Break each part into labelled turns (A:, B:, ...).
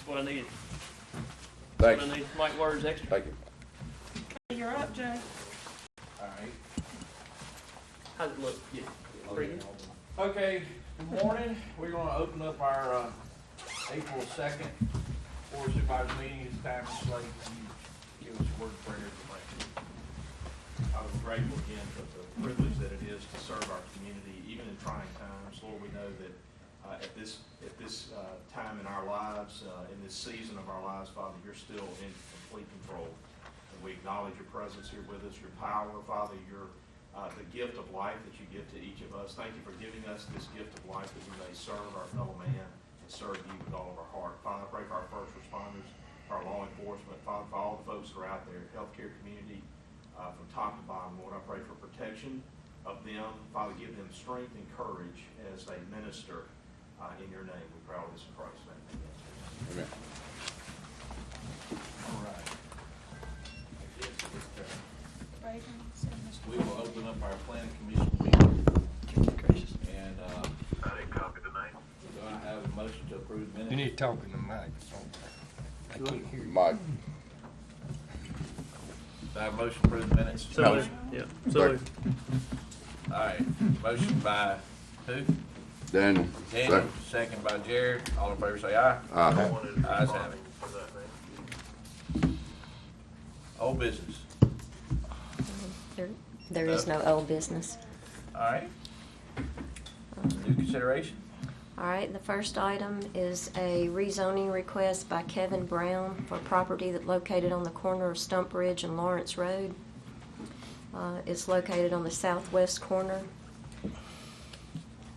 A: That's what I needed.
B: Thank
A: That's what I
B: you.
A: need. Mike Word's extra.
B: Thank you.
C: You're up, Jay.
D: All right.
A: How's it look? Yeah. Pretty good.
D: Okay, good morning. We're gonna open up our April 2nd Board of Supervisors meeting. It's time to slate. Give us a word of prayer to pray.
E: I was grateful again for the privilege that it is to serve our community, even in trying times. Lord, we know that at this time in our lives, in this season of our lives, Father, you're still in complete control. And we acknowledge your presence here with us, your power, Father, your the gift of life that you give to each of us. Thank you for giving us this gift of life that we may serve our fellow man and serve you with all of our heart. Father, I pray for our first responders, for our law enforcement, Father, for all the folks that are out there, healthcare community, from top to bottom. Lord, I pray for protection of them. Father, give them strength and courage as they minister in your name. We pray all this in Christ's name.
B: Amen.
D: All right. We will open up our planning commission meeting. And,
E: I didn't copy tonight.
D: do I have a motion to approve minutes?
F: You need to talk in the mic. I can't hear you.
B: Mike.
D: Do I have a motion to approve minutes?
A: So,
B: No.
A: yeah. So,
D: All right, motion by who?
B: Daniel.
D: Daniel, second by Jared. All in favor say aye.
B: Aye.
D: Ayes have it. Old business.
G: There is no old business.
D: All right. New consideration.
G: All right, the first item is a rezoning request by Kevin Brown for property that located on the corner of Stump Ridge and Lawrence Road. It's located on the southwest corner.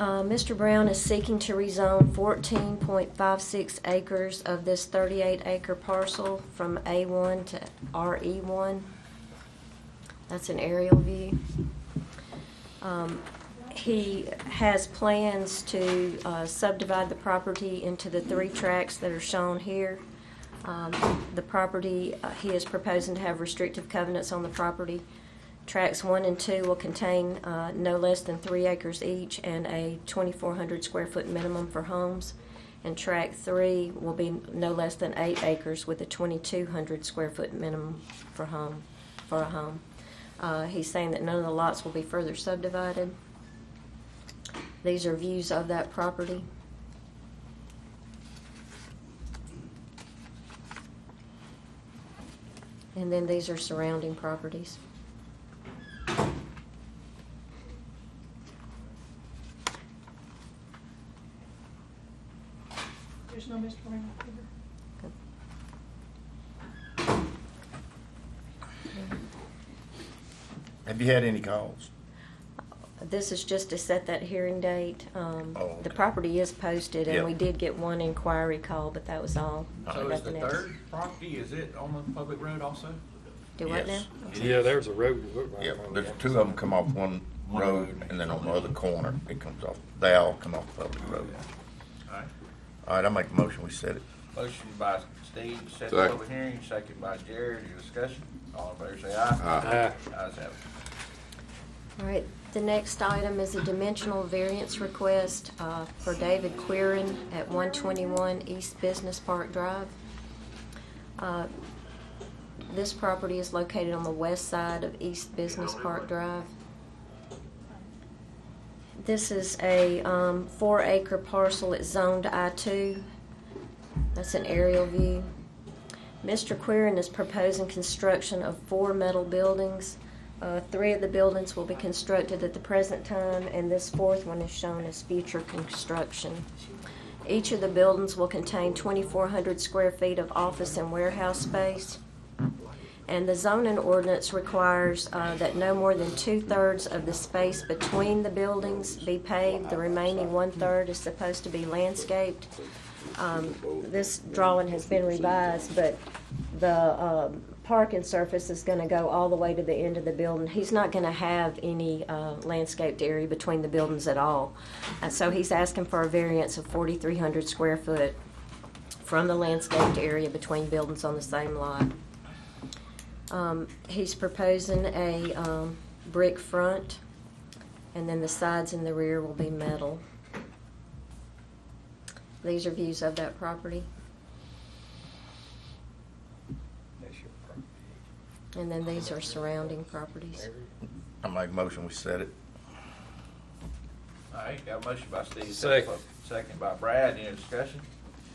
G: Mr. Brown is seeking to rezone 14.56 acres of this 38-acre parcel from A1 to RE1. That's an aerial view. He has plans to subdivide the property into the 3 tracts that are shown here. The property, he is proposing to have restrictive covenants on the property. Tracts 1 and 2 will contain no less than 3 acres each and a 2,400 square foot minimum for homes. And tract 3 will be no less than 8 acres with a 2,200 square foot minimum for a home. He's saying that none of the lots will be further subdivided. These are views of that property. And then these are surrounding properties.
C: There's no Mr. Brown here.
F: Have you had any calls?
G: This is just to set that hearing date.
F: okay.
G: The property is posted, and
F: Yep.
G: we did get one inquiry call, but that was all.
D: So is the
G: Nothing else.
D: third property, is it on the public road also?
G: Do what now?
F: Yes.
A: yeah, there's a road.
F: Yeah, there's 2 of them come off one road, and then on the other corner, it comes off, they all come off public road.
D: All right.
F: All right, I make a motion, we set it.
D: Motion by Steve, set the
B: Second.
D: public hearing, second by Jared. Any discussion? All in favor say aye.
B: Aye.
D: Ayes have it.
G: All right, the next item is a dimensional variance request for David Quirin at 121 East Business Park Drive. This property is located on the west side of East Business Park Drive. This is a 4-acre parcel. It's zoned I-2. That's an aerial view. Mr. Quirin is proposing construction of 4 metal buildings. 3 of the buildings will be constructed at the present time, and this 4th one is shown as future construction. Each of the buildings will contain 2,400 square feet of office and warehouse space. And the zoning ordinance requires that no more than 2/3 of the space between the buildings be paved. The remaining 1/3 is supposed to be landscaped. This drawing has been revised, but the parking surface is going to go all the way to the end of the building. He's not going to have any landscaped area between the buildings at all. So he's asking for a variance of 4,300 square foot from the landscaped area between buildings on the same lot. He's proposing a brick front, and then the sides and the rear will be metal. These are views of that property. And then these are surrounding properties.
F: I make a motion, we set it.
D: All right, got a motion by Steve.
H: Second.
D: Second by Brad. Any discussion?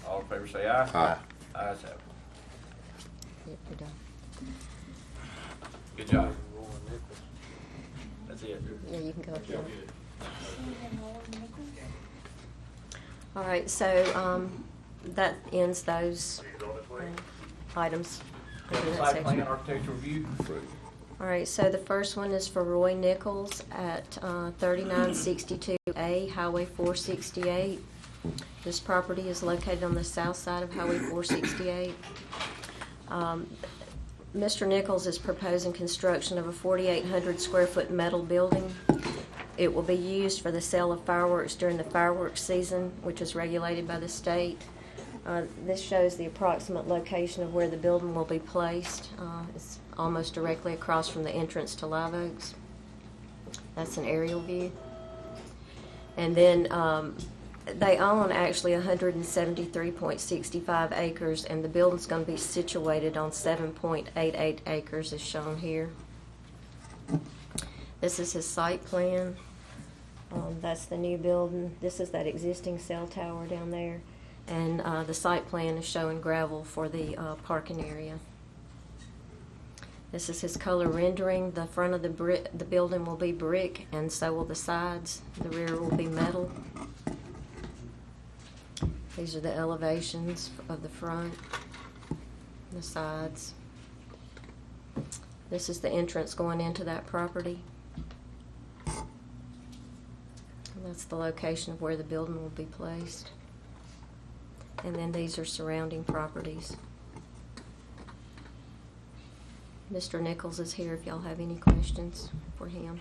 D: All in favor say aye.
B: Aye.
D: Ayes have it.
G: Yep, you're done.
D: Good job. That's it.
G: Yeah, you can go if you want. All right, so that ends those items. under that
D: Site plan,
G: section.
D: architectural review.
G: All right, so the first one is for Roy Nichols at 3962A Highway 468. This property is located on the south side of Highway 468. Mr. Nichols is proposing construction of a 4,800 square foot metal building. It will be used for the sale of fireworks during the fireworks season, which is regulated by the state. This shows the approximate location of where the building will be placed. It's almost directly across from the entrance to Live Oaks. That's an aerial view. And then they own actually 173.65 acres, and the building's going to be situated on 7.88 acres as shown here. This is his site plan. That's the new building. This is that existing cell tower down there. And the site plan is showing gravel for the parking area. This is his color rendering. The front of the building will be brick, and so will the sides. The rear will be metal. These are the elevations of the front, the sides. This is the entrance going into that property. And that's the location of where the building will be placed. And then these are surrounding properties. Mr. Nichols is here if y'all have any questions for him.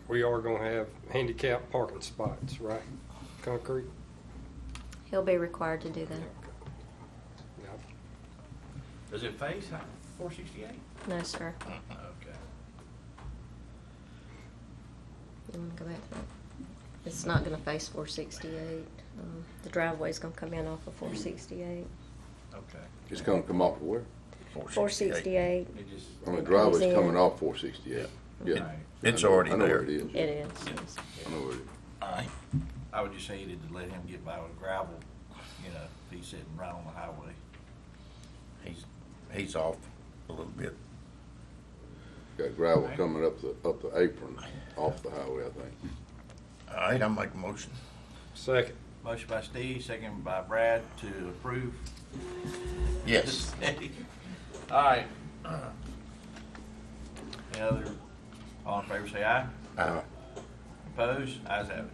H: We are gonna have handicap parking spots, right? Concrete?
G: He'll be required to do that.
H: Yeah.
D: Does it face 468?
G: No, sir.
D: Okay.
G: You want to go back to that? It's not going to face 468. The driveway's going to come in off of 468.
D: Okay.
B: It's gonna come off of where?
G: 468.
D: It just.
B: On the driveway's
G: Comes in.
B: coming off 468. Yeah.
D: Right.
F: It's
B: I know-
F: already
B: I know
F: there.
B: where it is.
G: It is. Yes.
B: I know where it is.
F: Aye.
I: I would just say to let him get by with gravel, you know, if he's sitting right on the highway.
F: He's off a little bit.
B: Got gravel coming up the apron off the highway, I think.
F: All right, I make a motion.
H: Second.
I: Motion by Steve, second by Brad to approve.
F: Yes.
D: All right.
I: Any other, all in favor say aye.
F: Aye.
I: Opposed? Ayes have it.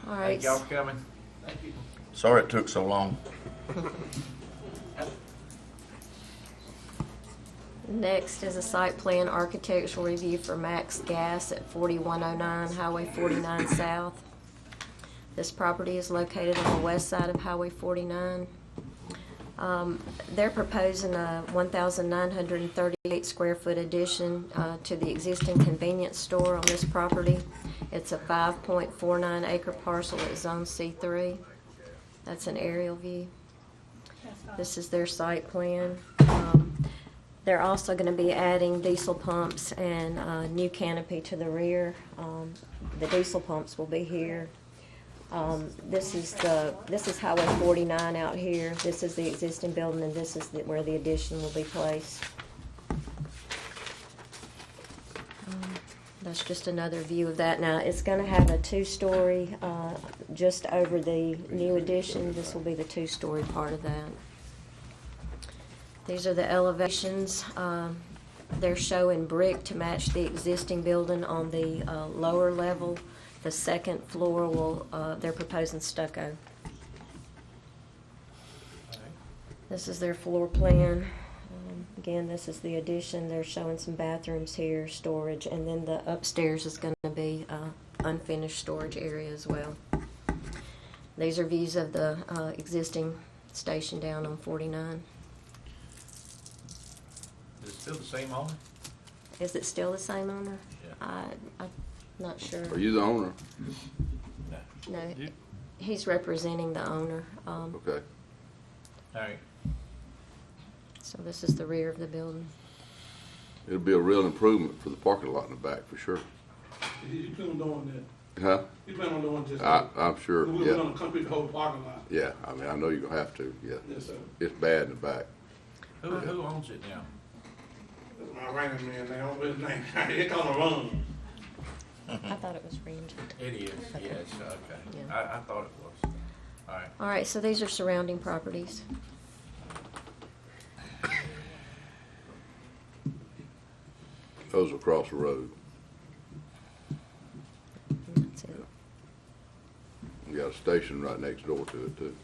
G: All
D: Thank
G: right.
D: y'all for coming. Thank you.
F: Sorry it took so long.
G: Next is a site plan architectural review for Max Gas at 4109 Highway 49 South. This property is located on the west side of Highway 49. They're proposing a 1,938 square foot addition to the existing convenience store on this property. It's a 5.49 acre parcel at Zone C3. That's an aerial view. This is their site plan. They're also going to be adding diesel pumps and new canopy to the rear. The diesel pumps will be here. This is Highway 49 out here. This is the existing building, and this is where the addition will be placed. That's just another view of that. Now, it's going to have a two-story just over the new addition. This will be the two-story part of that. These are the elevations. They're showing brick to match the existing building on the lower level. The second floor will, they're proposing stucco. This is their floor plan. Again, this is the addition. They're showing some bathrooms here, storage, and then the upstairs is going to be unfinished storage area as well. These are views of the existing station down on 49.
D: Is it still the same owner?
G: Is it still the same owner?
D: Yeah.
G: Not sure.
B: Are you the owner?
G: No, he's representing the owner.
B: Okay.
I: All right.
G: So this is the rear of the building.
B: It'll be a real improvement for the parking lot in the back, for sure.
J: You plan on doing that?
B: Huh?
J: You plan on doing just?
B: I'm sure,
J: We're
B: yeah.
J: gonna complete the whole parking lot.
B: Yeah, I mean, I know you're gonna have to, yeah.
J: Yes, sir.
B: It's bad in the back.
I: Who owns it now?
J: That's my right-hand man now, what's his name? He call him Ron.
G: I thought it was rented.
I: It is, yes, okay.
G: Yeah.
I: I thought it was. All right.
G: All right, so these are surrounding properties.
B: Those are across the road.
G: That's it.
B: You got a station right next door to it, too.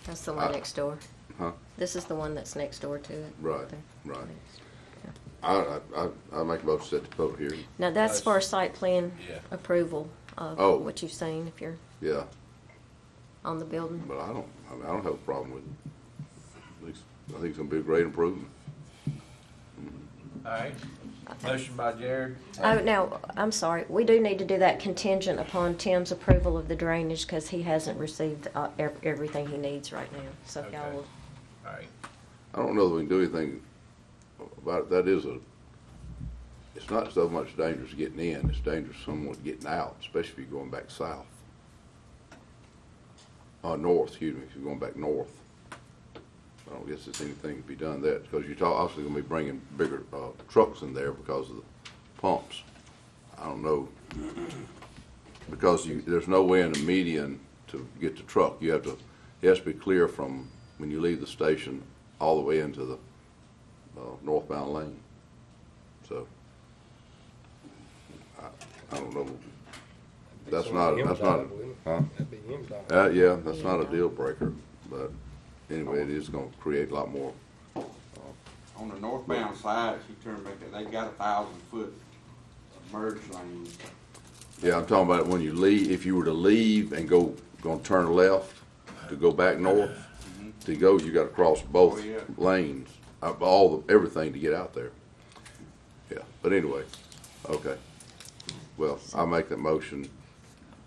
G: That's the one next door.
B: Huh?
G: This is the one that's next door to it.
B: Right,
G: There.
B: right.
G: Yeah.
B: I make a motion to set the public hearing.
G: Now, that's for site plan
I: Yeah.
G: approval of
B: Oh.
G: what you've seen, if you're
B: Yeah,
G: on the building.
B: but I don't have a problem with it. I think it's gonna be a great improvement.
I: All right. Motion by Jared.
G: Oh, now, I'm sorry, we do need to do that contingent upon Tim's approval of the drainage, because he hasn't received everything he needs right now, so if y'all
I: Okay.
G: will.
I: All right.
B: I don't know that we can do anything about it. That is it's not so much dangerous getting in, it's dangerous someone getting out, especially if you're going back south. North, excuse me, if you're going back north. I don't guess there's anything to be done there, because you're obviously gonna be bringing bigger, trucks in there because of the pumps. I don't know, because there's no way in the median to get the truck. It has to be clear from when you leave the station all the way into the, northbound lane. So, I don't know. That's not, huh?
H: That'd be MDOT.
B: Yeah, that's not a deal breaker, but anyway, it is gonna create a lot more.
K: On the northbound side, if you turn back there, they got 1,000-foot merge lane.
B: Yeah, I'm talking about when you leave, if you were to leave and gonna turn left to go back north, to go, you gotta cross both
K: Oh, yeah.
B: lanes, everything to get out there. Yeah, but anyway, okay. Well, I make that motion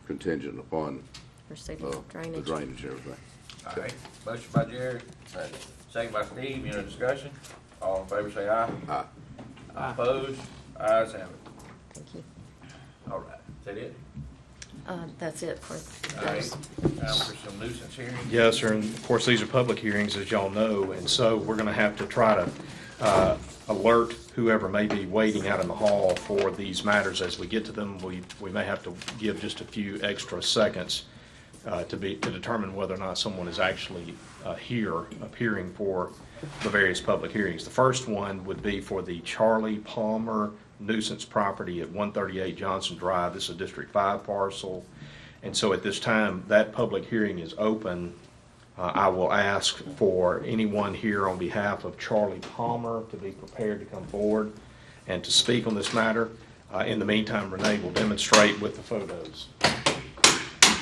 B: contingent upon,
G: Receiving
B: the
G: drainage.
B: drainage and everything.
I: All right. Motion by Jared. Second by Steve. Any other discussion? All in favor say aye.
B: Aye.
I: Opposed? Ayes have it.
G: Thank you.
I: All right. Is that it?
G: That's it for
I: All right.
G: those.
I: Now for some nuisance hearings.
L: Yes, sir, and of course, these are public hearings, as y'all know, and so we're going to have to try to alert whoever may be waiting out in the hall for these matters as we get to them. We may have to give just a few extra seconds to determine whether or not someone is actually here, appearing for the various public hearings. The first one would be for the Charlie Palmer nuisance property at 138 Johnson Drive. This is a District 5 parcel. And so at this time, that public hearing is open. I will ask for anyone here on behalf of Charlie Palmer to be prepared to come forward and to speak on this matter. In the meantime, Renee will demonstrate with the photos.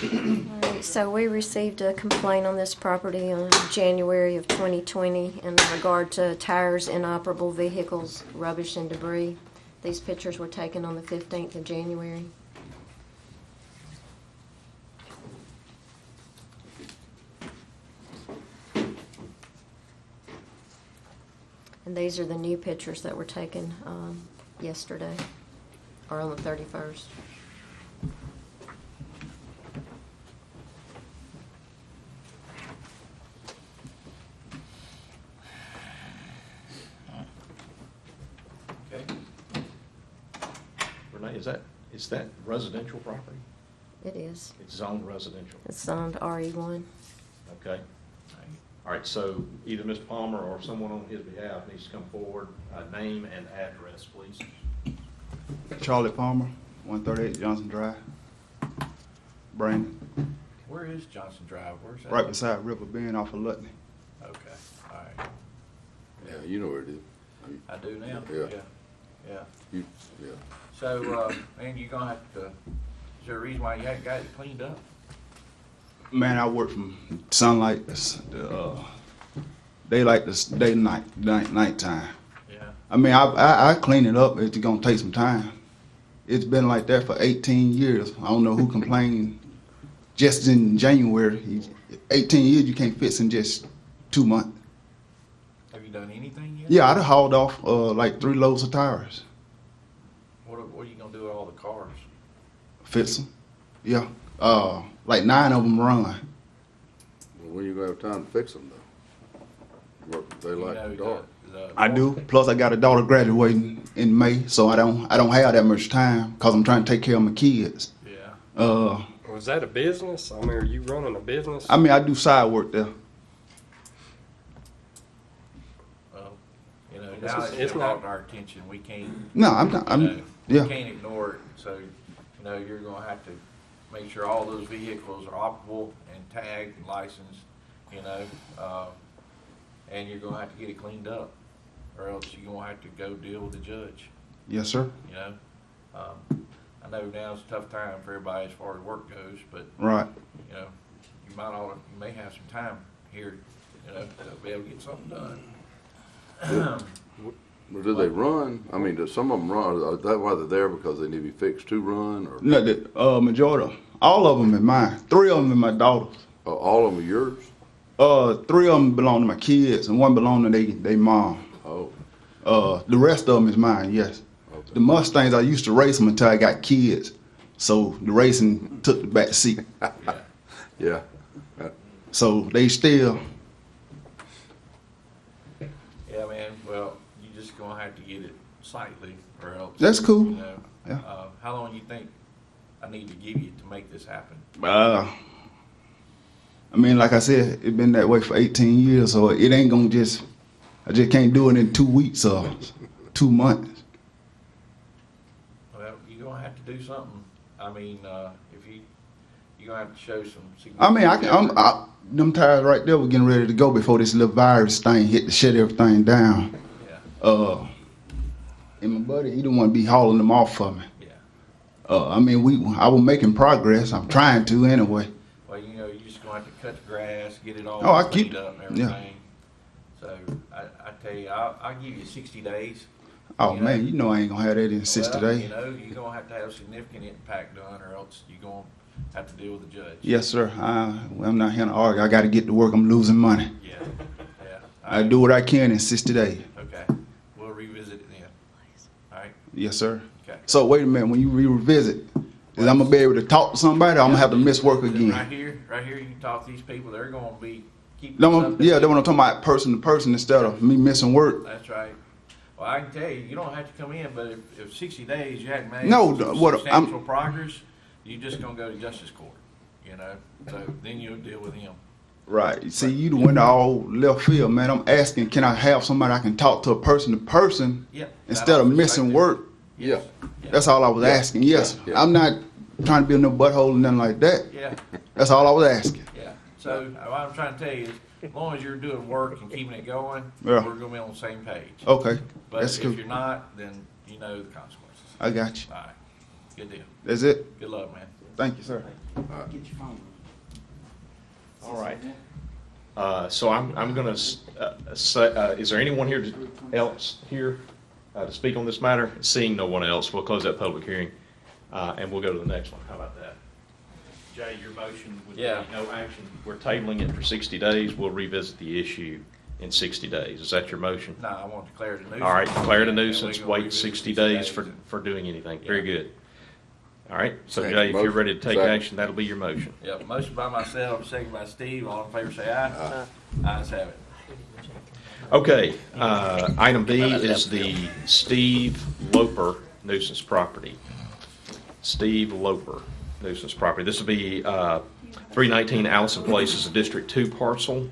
G: All right, so we received a complaint on this property in January of 2020 in regard to tires, inoperable vehicles, rubbish, and debris. These pictures were taken on the 15th of January. And these are the new pictures that were taken yesterday, or on the 31st.
I: Okay.
L: Renee, is that residential property?
G: It is.
L: It's zoned residential.
G: It's zoned RE1.
L: Okay. All right, so either Mr. Palmer or someone on his behalf needs to come forward. Name and address, please.
M: Charlie Palmer, 138 Johnson Drive, Brandon,
I: Where is Johnson Drive? Where's that?
M: right beside River Bend off of Lutney.
I: Okay. All right.
B: Yeah, you know where it is.
I: I do now?
B: Yeah.
I: Yeah.
B: Yeah.
I: So, and you're gonna have to, is there a reason why you haven't got it cleaned up?
M: Man, I work from sunlight, daylight to nighttime.
I: Yeah.
M: I mean, I clean it up. It's gonna take some time. It's been like that for 18 years. I don't know who complained just in January. 18 years you can't fix in just 2 months.
I: Have you done anything yet?
M: Yeah, I'd have hauled off like 3 loads of tires.
I: What are you gonna do with all the cars?
M: Fix them. Yeah. Like 9 of them run.
B: Well, when you gonna have time to fix them though? Work daylight and dark.
M: I do. Plus, I got a daughter graduating in May, so I don't have that much time because I'm trying to take care of my kids.
I: Yeah.
H: Was that a business? I mean, are you running a business?
M: I mean, I do side work there.
I: Well, you know,
H: It's
I: now
H: just-
I: that
H: it's
I: it's brought
H: not-
I: to our attention, we can't.
M: No, I'm not.
I: You know,
M: Yeah.
I: We can't ignore it. So, you know, you're gonna have to make sure all those vehicles are operable and tagged and licensed. You know, and you're gonna have to get it cleaned up, or else you're gonna have to go deal with the judge.
M: Yes, sir.
I: You know, I know now's a tough time for everybody as far as work goes, but
M: Right.
I: you know, you may have some time here, you know, to be able to get something done.
B: Or do they run? I mean, do some of them run? Is that why they're there, because they need to be fixed to run, or
M: No, the majority, all of them are mine. 3 of them are my daughters.
B: all of them are yours?
M: 3 of them belong to my kids, and 1 belong to they mom.
B: Oh,
M: The rest of them is mine. Yes.
B: okay.
M: The Mustangs, I used to race them until I got kids, so the racing took the back seat.
B: Yeah.
M: So they still.
I: Yeah, man, well, you just gonna have to get it sightly, or else.
M: That's cool.
I: You know,
M: Yeah.
I: how long you think I need to give you to make this happen?
M: I mean, like I said, it's been that way for 18 years, so it ain't gonna I just can't do it in 2 weeks or 2 months.
I: Well, you're gonna have to do something. I mean, if you're gonna have to show some.
M: I mean, them tires right there were getting ready to go before this little virus thing hit to shut everything down.
I: Yeah.
M: And my buddy, he didn't want to be hauling them off for me.
I: Yeah.
M: I mean, I was making progress. I'm trying to anyway.
I: Well, you know, you're just gonna have to cut the grass, get it all
M: Oh, I
I: cleaned
M: keep-
I: up and
M: yeah.
I: everything. So I tell you, I'll give you 60 days.
M: Oh
I: You know?
M: man, you know I ain't gonna have that in 60
I: Well,
M: days.
I: you know, you're gonna have to have significant impact done, or else you're gonna have to deal with the judge.
M: Yes, sir. I'm not here to argue. I got to get to work. I'm losing money.
I: Yeah. Yeah.
M: I do what I can in 60 days.
I: Okay. We'll revisit it then. All right.
M: Yes, sir.
I: Okay.
M: So wait a minute. When you revisit, is I'm gonna be able to talk to somebody, or I'm gonna have to miss work
I: Right
M: again?
I: here, you can talk to these people. They're gonna be keeping.
M: No,
I: us up to
M: yeah,
I: date.
M: they want to talk about person to person instead of me missing work.
I: That's right. Well, I can tell you, you don't have to come in, but if 60 days you hadn't made
M: No,
I: some
M: what I'm-
I: substantial progress, you're just gonna go to justice court. You know, so then you'll deal with him.
M: Right. See, you went all left field, man. I'm asking, can I have somebody I can talk to a person
I: Yeah.
M: instead of missing work?
B: Yeah.
M: That's all I was asking. Yes,
B: Yeah.
M: I'm not trying to be no butthole and nothing like that.
I: Yeah.
M: That's all I was asking.
I: Yeah. So what I'm trying to tell you is, as long as you're doing work and keeping it going,
M: Yeah.
I: we're gonna be on the same page.
M: Okay,
I: But
M: that's
I: if
M: cool.
I: you're not, then you know the consequences.
M: I got you.
I: All right. Good deal.
M: That's it.
I: Good luck, man.
M: Thank you, sir.
K: Get your phone.
L: All right. So I'm going to say, is there anyone here else here to speak on this matter? Seeing no one else, we'll close that public hearing, and we'll go to the next one. How about that? Jay, your motion would be
I: Yeah.
L: no action. We're tabling it for 60 days. We'll revisit the issue in 60 days. Is that your motion?
I: No, I want to declare it a nuisance.
L: All right, declare it a
I: And we're
L: nuisance,
I: gonna
L: wait
I: revisit
L: 60 days for doing anything. Very
I: Yeah.
L: good. All right, so
B: Second
L: Jay, if you're
B: motion.
L: ready to take
B: Second.
L: action, that'll be your motion.
I: Yep, motion by myself, second by Steve. All in favor say aye. Ayes have it.
L: Okay, item B is the Steve Loper nuisance property. Steve Loper nuisance property. This will be 319 Allison Place is a District 2 parcel.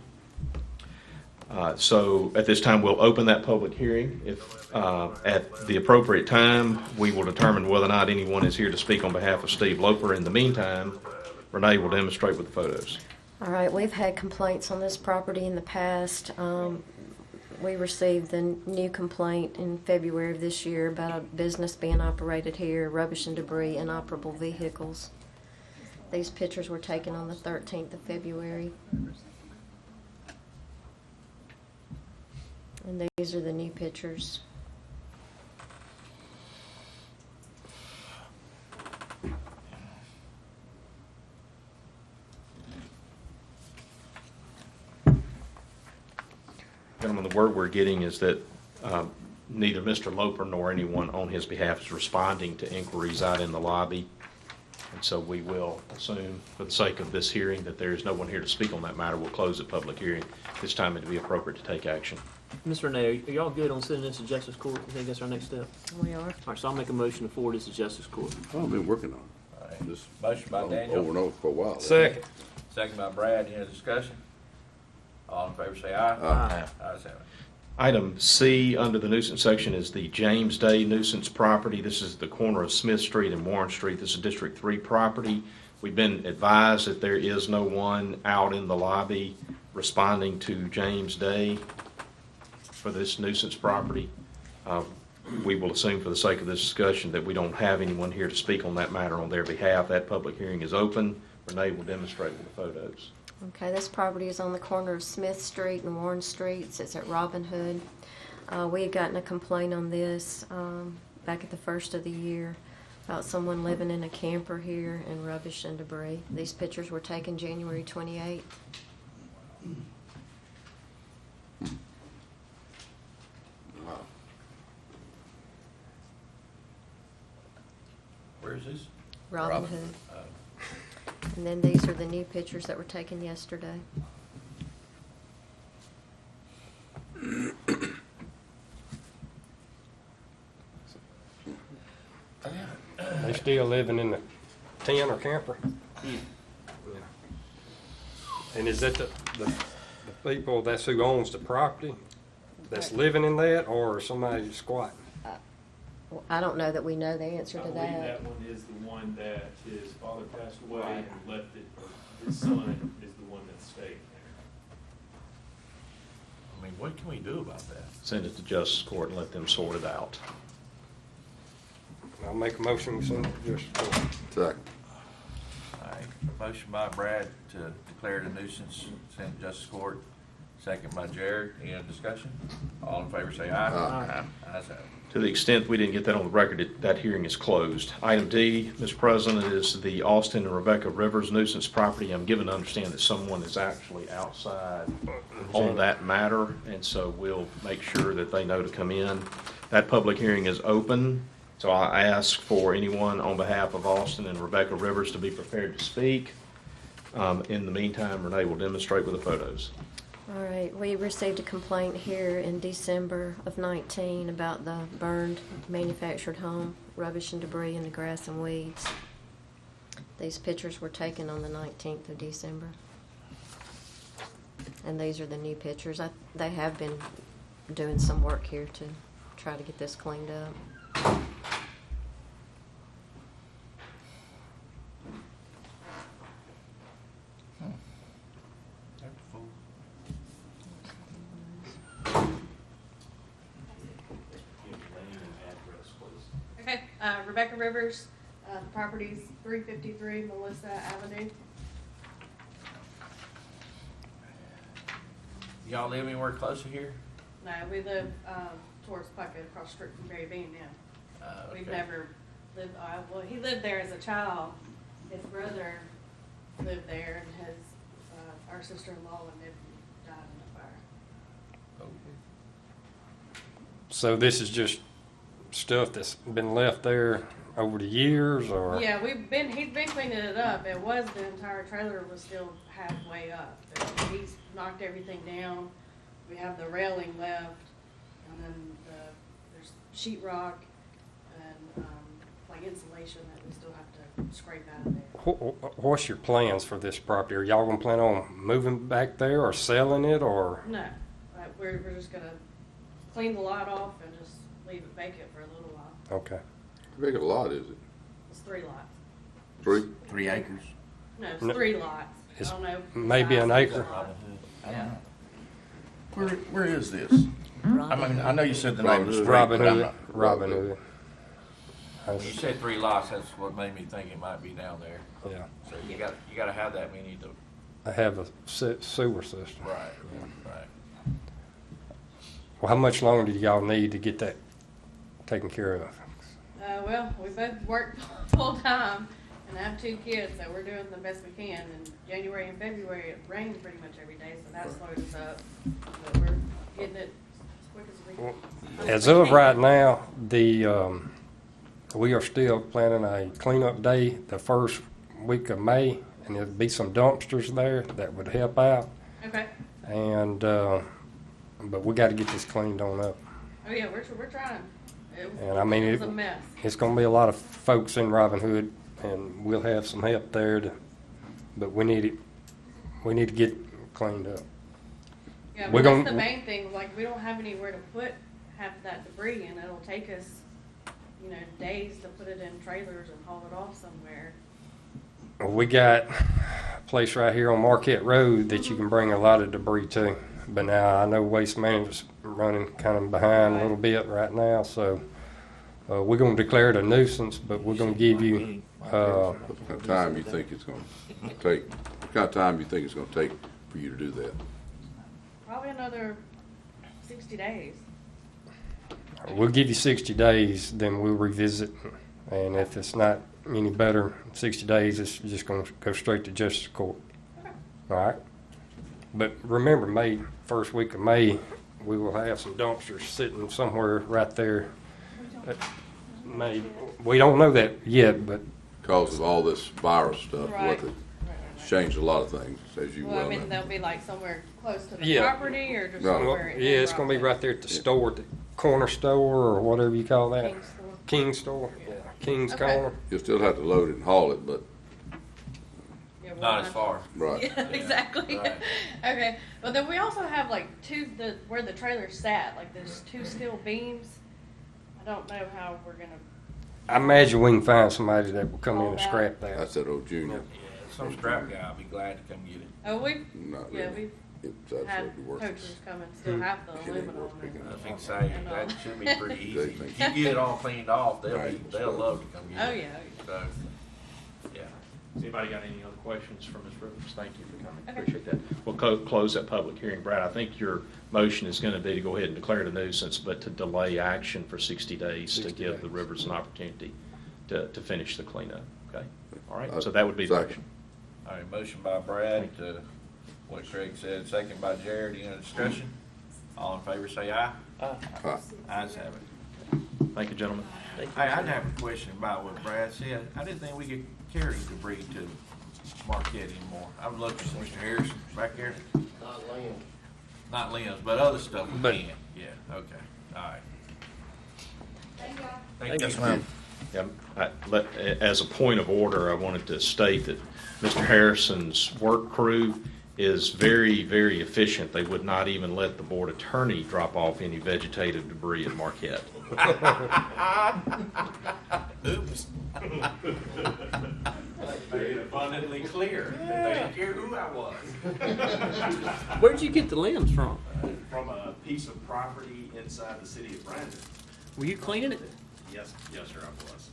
L: So at this time, we'll open that public hearing. If at the appropriate time, we will determine whether or not anyone is here to speak on behalf of Steve Loper. In the meantime, Renee will demonstrate with the photos.
G: All right, we've had complaints on this property in the past. We received the new complaint in February of this year about a business being operated here, rubbish and debris, inoperable vehicles. These pictures were taken on the 13th of February. And these are the new pictures.
L: Gentlemen, the word we're getting is that neither Mr. Loper nor anyone on his behalf is responding to inquiries out in the lobby. And so we will assume, for the sake of this hearing, that there is no one here to speak on that matter. We'll close the public hearing. This time it would be appropriate to take action.
A: Ms. Renee, are y'all good on sending this to Justice Court? You think that's our next step?
G: We are.
A: All right, so I'll make a motion to forward this to Justice Court.
B: I've been working on
I: All
B: it.
I: right.
B: This
I: Motion by
B: over
I: Daniel,
B: and over for a while.
H: Second.
I: second by Brad. Any discussion? All in favor say aye.
B: Aye.
I: Ayes have it.
L: Item C under the nuisance section is the James Day nuisance property. This is the corner of Smith Street and Warren Street. This is District 3 property. We've been advised that there is no one out in the lobby responding to James Day for this nuisance property. We will assume for the sake of this discussion that we don't have anyone here to speak on that matter on their behalf. That public hearing is open. Renee will demonstrate with the photos.
G: Okay, this property is on the corner of Smith Street and Warren Streets. It's at Robin Hood. We had gotten a complaint on this back at the first of the year about someone living in a camper here and rubbish and debris. These pictures were taken January 28th.
B: Wow.
I: Where is this?
G: Robin Hood. And then these are the new pictures that were taken yesterday.
H: They still living in the tent or camper?
A: Yeah.
H: And is that the people, that's who owns the property, that's living in that, or somebody squatting?
G: Well, I don't know that we know the answer
N: I
G: to
N: believe
G: that.
N: that one is the one that his father passed away and left it, his son is the one that's staying there.
I: I mean, what can we do about that?
L: Send it to Justice Court and let them sort it out.
H: I'll make a motion, we send it to Justice Court.
B: Second.
I: All right, motion by Brad to declare it a nuisance, send to Justice Court. Second by Jared. Any other discussion? All in favor say aye.
B: Aye.
I: Ayes have it.
L: To the extent we didn't get that on the record, that hearing is closed. Item D, Mr. President, is the Austin and Rebecca Rivers nuisance property. I'm given to understand that someone is actually outside on that matter, and so we'll make sure that they know to come in. That public hearing is open, so I ask for anyone on behalf of Austin and Rebecca Rivers to be prepared to speak. In the meantime, Renee will demonstrate with the photos.
G: All right, we received a complaint here in December of 19 about the burned manufactured home, rubbish and debris in the grass and weeds. These pictures were taken on the 19th of December. And these are the new pictures. They have been doing some work here to try to get this cleaned up.
N: Give your name and address, please.
C: Okay, Rebecca Rivers, property's 353 Melissa Avenue.
I: Y'all live anywhere close to here?
C: No, we live towards Puckett, across the street from Berry Bean now. We've
I: Okay.
C: never lived, well, he lived there as a child. His brother lived there, and his, our sister-in-law and nephew died in the fire.
I: Okay.
H: So this is just stuff that's been left there over the years, or?
C: Yeah, he's been cleaning it up. It was, the entire trailer was still halfway up. He's knocked everything down. We have the railing left, and then there's sheetrock and like insulation that we still have to scrape out of there.
H: What's your plans for this property? Are y'all gonna plan on moving back there or selling it, or?
C: No, we're just gonna clean the lot off and just leave it vacant for a little while.
H: Okay.
B: How big a lot is it?
C: It's 3 lots.
B: 3?
F: 3 acres.
C: No, it's
H: No,
C: 3 lots. I
H: it's
C: don't know.
H: maybe an
C: size of the
H: acre.
C: lot.
F: I don't
C: Yeah.
F: know. Where is this? I mean, I know you said the name of the street,
H: Robin
F: but I'm
H: Hood.
F: not.
H: Robin Hood.
I: When you said 3 lots, that's what made me think it might be down there.
H: Yeah.
I: So you gotta have that many to,
H: I have a sewer system.
I: right, right.
H: Well, how much longer do y'all need to get that taken care of?
C: Well, we both work full time and I have 2 kids, so we're doing the best we can. In January and February, it rains pretty much every day, so that slowed us up. But we're getting it as quick as we
H: Well,
C: can.
H: as of right now, we are still planning a cleanup day the first week of May, and there'll be some dumpsters there that would help out.
C: Okay.
H: And, but we gotta get this cleaned on up.
C: Oh, yeah, we're trying.
H: And I mean,
C: it was a mess.
H: it's gonna be a lot of folks in Robin Hood, and we'll have some help there but we need to get cleaned up.
C: Yeah,
H: We're
C: but that's
H: gonna-
C: the main thing, like, we don't have anywhere to put half that debris, and it'll take us, days to put it in trailers and haul it off somewhere.
H: We got a place right here on Marquette Road that you can bring a lot of debris to. But now I know Waste Management's running kind of behind a little bit right now, so we're going to declare it a nuisance, but we're going to give you
B: What kind of time you think it's going to take? What kind of time you think it's going to take for you to do that?
C: Probably another 60 days.
H: we'll give you 60 days, then we'll revisit. And if it's not any better, 60 days, it's just going to go straight to justice court. All right? But remember, first week of May, we will have some dumpsters sitting somewhere right there. We don't know that yet, but
B: Because of all this virus stuff,
C: Right.
B: it's changed a lot of things, as you
C: Well,
B: well
C: I mean,
B: know.
C: they'll be like somewhere close to the
H: Yeah.
C: property or just
B: No.
C: somewhere. in
H: yeah, it's going to be right there at the store, the corner store or whatever you call that.
C: King's store.
H: King store. Yeah. King's
C: Okay.
H: Corner.
B: You'll still have to load it and haul it, but,
C: Yeah, we'll
I: Not as
C: have-
I: far.
B: right.
C: Yeah, exactly.
I: right.
C: Okay, but then we also have like where the trailer sat, like there's two steel beams. I don't know how we're gonna.
H: I imagine we can find somebody that will come in
C: All
H: and
C: that.
H: scrap that.
B: That's that old junior.
I: Yeah, some scrap guy, I'll be glad to come get it.
C: Oh, we
B: Not
C: yeah
B: really.
C: we've
B: It's
C: had
B: absolutely worthless.
C: coaches come and still have the
B: Shit ain't
C: aluminum.
B: worth picking
C: and-
B: up.
I: I think so, that should be pretty
B: They
I: easy.
B: think-
I: If you get it all cleaned off,
B: Right.
I: they'll love to come get
C: Oh
I: it.
C: yeah.
I: So, yeah.
L: Has anybody got any other questions for Ms. Rivers? Thank you for coming.
C: Okay.
L: Appreciate that. We'll close that public hearing. Brad, I think your motion is going to be to go ahead and declare it a nuisance, but to delay action for 60 days to
H: 60
L: give the
H: days.
L: Rivers an opportunity to finish the cleanup. Okay? All right,
B: Uh,
L: so that would be the
B: second.
L: motion.
I: All right, motion by Brad to what Craig said, second by Jared, any other discussion? All in favor say aye.
B: Aye.
I: Ayes have it.
L: Thank you, gentlemen.
I: Hey, I'd have a question about what Brad said. I didn't think we could carry debris to Marquette anymore. I'm looking at Mr. Harrison back there. Not limbs, but other stuff we
H: But-
I: can. Yeah, okay, all right.
F: Yes, ma'am.
L: Yeah, as a point of order, I wanted to state that Mr. Harrison's work crew is very, very efficient. They would not even let the board attorney drop off any vegetative debris in Marquette.
I: Oops. Made it abundantly clear. They didn't care who I was.
A: Where'd you get the limbs from?
E: From a piece of property inside the city of Brandon.
A: Were you cleaning it?
E: Yes, sir, I was.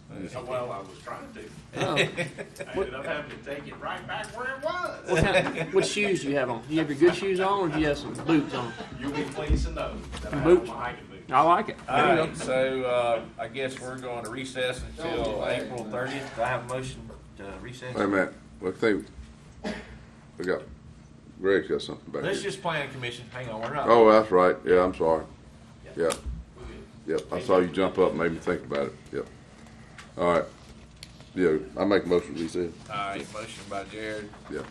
E: Well, I was trying to.
A: Oh.
E: I ended up having to take it right back where it was.
A: What shoes do you have on? Do you have your good shoes on, or do you have some boots on?
E: You'll be pleased to know that I have
A: Boots?
E: my hiking boots.
A: I like it.
I: All
A: There you go.
I: right, so, I guess we're going to recess until April 30th. Do I have a motion to recess?
B: Wait a minute, we got, Greg's got something back
I: Let's
B: here.
I: just planning commission, hang on, we're not.
B: Oh, that's right, yeah, I'm sorry. Yeah, yep, I saw you jump up and made me think about it, yep. All right, yeah, I make a motion to recess.
I: All right, motion by Jared,
B: Yeah.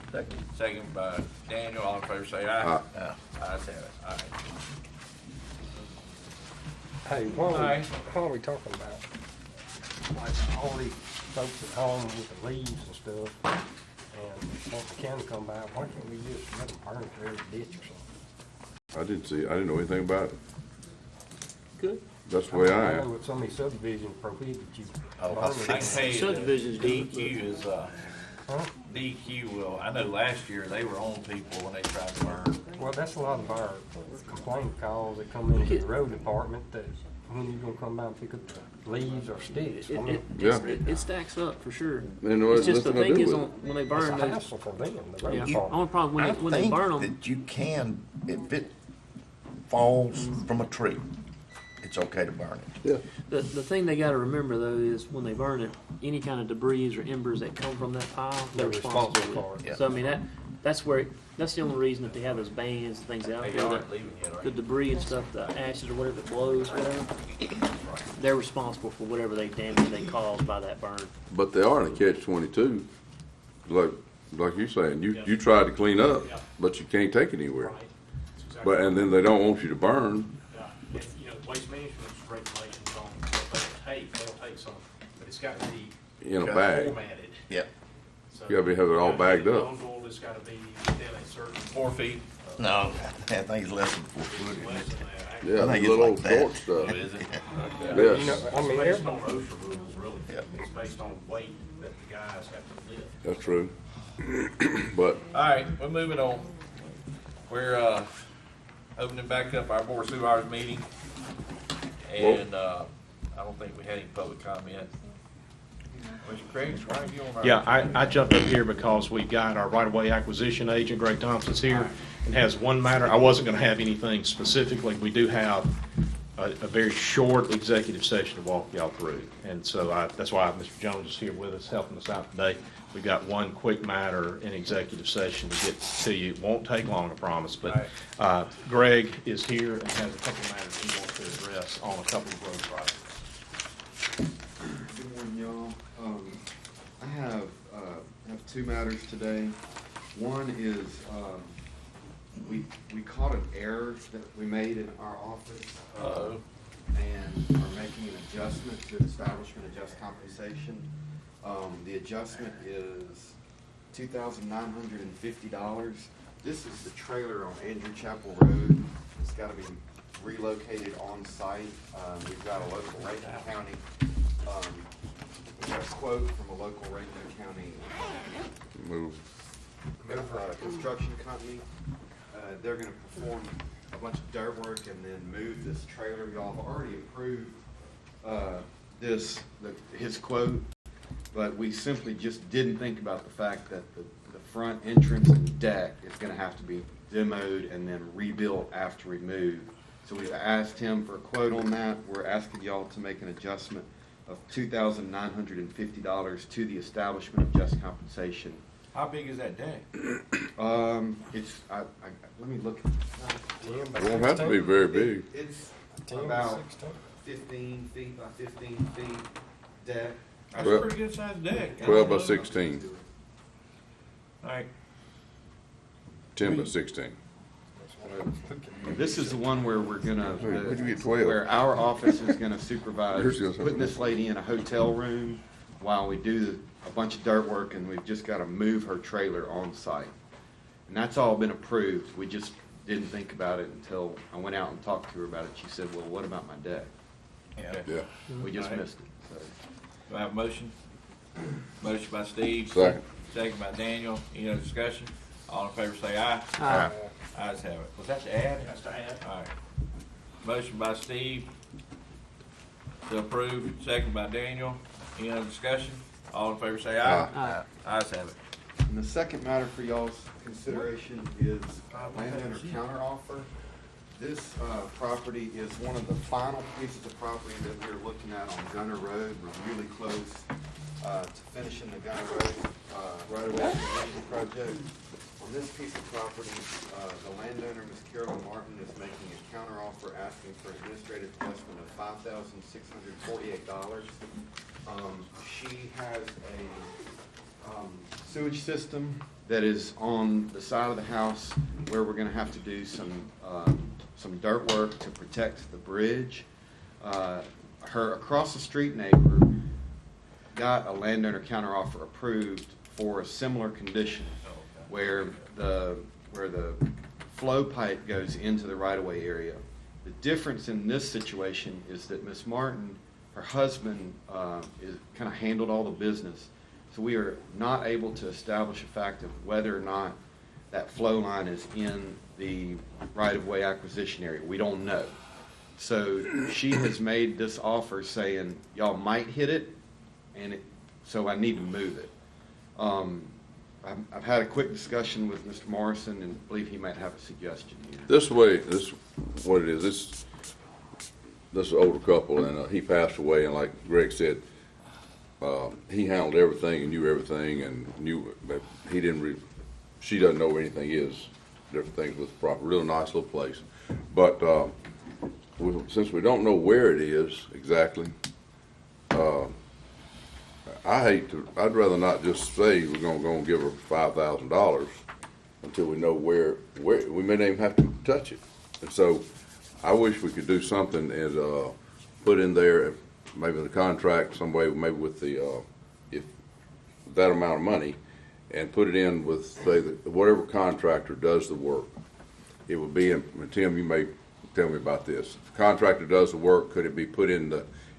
I: second by Daniel, all in favor say aye.
B: Aye.
I: Ayes have it, all right.
H: Hey,
I: Aye.
H: what are we talking about? Like all these folks at home with the leaves and stuff, and want the county to come by, why can't we just let them burn it through the ditch or something?
B: I didn't know anything about it.
A: Good.
B: That's the way I
H: know
B: am.
H: with so many subdivisions prohibit you.
I: I can tell you
A: Subdivisions
I: that
A: do.
I: DEQ is, DEQ will, I know last year they were on people when they tried to burn.
H: Well, that's a lot of our complaint calls that come into the road department that when you gonna come by and pick up the leaves or sticks. I mean,
B: Yeah.
A: It stacks up for sure.
B: They know
A: It's just the
B: nothing to
A: thing
B: do
A: is
B: with
A: on, when they
H: It's
A: burn
H: a
A: those.
H: hassle for them, the road
A: Yeah.
H: department.
A: Only problem when they burn them.
F: that you can, if it falls from a tree, it's okay to burn it.
B: Yeah.
A: The thing they got to remember though is when they burn it, any kind of debris or embers that come from that pile, they're responsible
H: responsible
A: for
H: for
A: it.
F: it.
A: So I mean that's the only reason that they have those bans and things out
I: Hey,
A: there.
I: y'all
A: that
I: aren't leaving yet, are
A: The
I: you?
A: debris and stuff, the ashes or whatever that blows, whatever, they're responsible for whatever they damage they cause by that burn.
B: But they are in a catch-22, like you're saying, you try to clean up, but you can't take it anywhere.
L: Right. That's exactly
B: But, and then they don't want you to burn.
L: Yeah, and, you know, waste management's regulations on what they'll take some, but it's got to be
B: In a bag.
L: formatted.
F: Yep.
L: So
B: You gotta have it all bagged up.
L: Bundled, it's got to be within a certain.
I: 4 feet.
F: No, I think it's less than 4 foot.
L: Less
F: isn't it?
L: than that, actually.
B: Yeah,
F: I think
B: the
F: it's
B: little
F: like that.
B: short stuff.
I: Is it?
B: Yes.
H: You know, I mean,
L: It's based on OSHA rules, really.
F: Yep.
L: It's based on weight that the guys have to lift.
B: That's true. But
I: All right, we're moving on. We're opening back up our Board of Supervisors meeting. And I don't think we had any public comment. Mr. Craig, why are you on our?
L: Yeah, I jumped up here because we've got our right-of-way acquisition agent, Greg Thompson's here, and has one matter. I wasn't gonna have anything specifically. We do have a very short executive session to walk y'all through. And so that's why Mr. Jones is here with us, helping us out today. We've got one quick matter in executive session to get to you. It won't take long, I promise, but Greg is here and has a couple of matters he wants to address on a couple of road projects.
O: Good morning, y'all. I have two matters today. One is we caught an error that we made in our office and are making an adjustment to establishment of just compensation. The adjustment is $2,950. This is the trailer on Andrew Chapel Road. It's got to be relocated on site. We've got a local Rankin County. We got a quote from a local Rankin County
B: move.
O: construction company. They're going to perform a bunch of dirt work and then move this trailer. Y'all have already approved his quote, but we simply just didn't think about the fact that the front entrance and deck is going to have to be demoed and then rebuilt after we move. So we've asked him for a quote on that. We're asking y'all to make an adjustment of $2,950 to the establishment of just compensation.
I: How big is that deck?
O: Let me look.
B: It won't have to be very big.
O: It's about 15 feet by 15 feet deck.
I: That's a pretty good sized deck.
B: 12 by 16.
I: All right.
B: 10 by 16.
O: This is the one where we're gonna,
B: Where'd you get 12?
O: where our office is gonna supervise
B: Here's the other
O: putting this
B: one.
O: lady in a hotel room while we do a bunch of dirt work, and we've just gotta move her trailer on site. And that's all been approved. We just didn't think about it until I went out and talked to her about it. She said, well, what about my deck?
I: Yeah.
B: Yeah.
O: We just
I: All right.
O: missed it. So.
I: Do I have a motion? Motion by Steve.
B: Second.
I: Second by Daniel. Any other discussion? All in favor say aye.
A: Aye.
I: Ayes have it. Was that to add?
L: That's to add.
I: All right. Motion by Steve to approve, second by Daniel. Any other discussion? All in favor say aye.
A: Aye.
I: Ayes have it.
O: And the second matter for y'all's consideration is landowner counteroffer. This property is one of the final pieces of property that we're looking at on Gunner Road. We're really close to finishing the Gunner Road right-of-way acquisition project. On this piece of property, the landowner, Ms. Carolyn Martin, is making a counteroffer asking for an administrative adjustment of $5,648. She has a sewage system that is on the side of the house where we're going to have to do some dirt work to protect the bridge. Her across the street neighbor got a landowner counteroffer approved for a similar condition where the flow pipe goes into the right-of-way area. The difference in this situation is that Ms. Martin, her husband, is kind of handled all the business. So we are not able to establish a fact of whether or not that flow line is in the right-of-way acquisition area. We don't know. So she has made this offer saying, y'all might hit it, so I need to move it. I've had a quick discussion with Mr. Morrison and believe he might have a suggestion here.
B: This what it is. This is an older couple, and he passed away, and like Greg said, he handled everything and knew everything, and knew that he didn't she doesn't know where anything is, different things with the property. Real nice little place. But since we don't know where it is exactly, I'd rather not just say we're gonna go and give her $5,000 until we know where, we may not even have to touch it. And so I wish we could do something and put in there, maybe the contract, some way, maybe with the, if that amount of money, and put it in with, say, whatever contractor does the work. It would be, and Tim, you may tell me about this. If the contractor does the work, could it be put in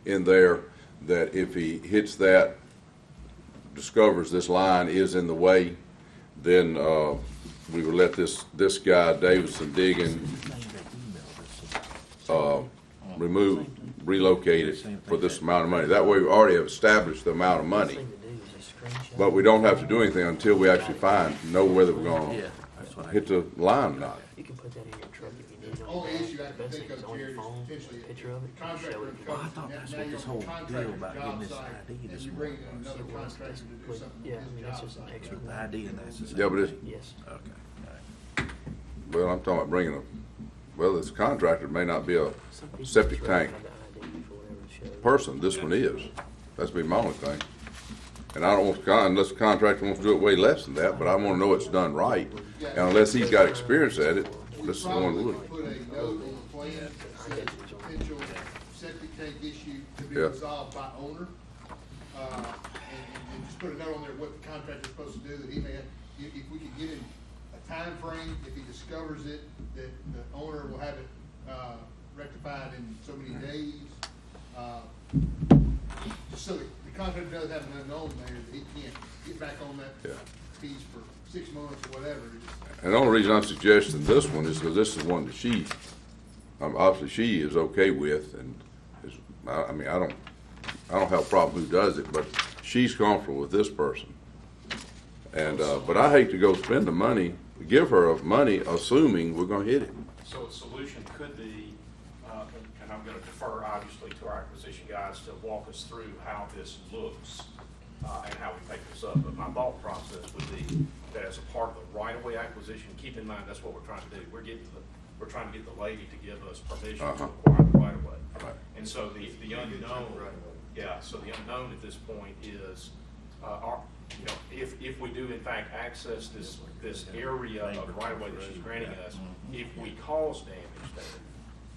B: there that if he hits that, discovers this line is in the way, then we would let this guy, Davidson Digging, relocate it for this amount of money. That way we already have established the amount of money. But we don't have to do anything until we actually know whether we're going to hit the line or not.
A: You can put that in your truck if you need it.
P: The only issue I can
A: Best
P: think
A: thing is
P: of
A: on your
P: here is
A: phone,
P: potentially
A: picture of it, you can
P: contractor
A: show it.
P: comes,
A: Well, I
P: and
A: thought that's
P: now
A: what
P: you're
A: this
P: on
A: whole
P: the contractor's
A: deal about
P: job
A: getting this
P: site,
A: ID
P: and
A: this
P: you bring in another contractor to do something
A: Yeah, I
P: on
A: mean,
P: his
A: that's
P: job
A: just an
P: site.
A: extra.
L: The ID and that's the same.
B: Yeah, but it's,
A: Yes.
L: Okay.
B: well, I'm talking about bringing this contractor may not be a septic tank person. This one is. That's be my only thing. And I don't want, unless the contractor wants to do it way less than that, but I want to know it's done right. And unless he's got experience at it, this is the one
P: Probably
B: would.
P: put a note on the plan that says potential septic tank issue to be
B: Yeah.
P: resolved by owner. And just put a note on there what the contractor's supposed to do, that he may have, if we could give him a time frame, if he discovers it, that the owner will have it, rectified in so many days. Just so that the contractor doesn't have an unknown there, that he can't get back on that piece for 6 months or whatever.
B: And the only reason I'm suggesting this one is because this is one that she, obviously she is okay with, and is, I mean, I don't have a problem who does it, but she's comfortable with this person. And but I hate to go spend the money, give her money, assuming we're going to hit it.
E: So a solution could be, and I'm going to defer obviously to our acquisition guys to walk us through how this looks and how we pick this up. But my thought process would be that as a part of the right-of-way acquisition, keep in mind that's what we're trying to do. We're trying to get the lady to give us permission to acquire the right-of-way.
B: Right.
E: And so the unknown, so the unknown at this point is, if we do in fact access this area of right-of-way that she's granting us, if we cause damage there,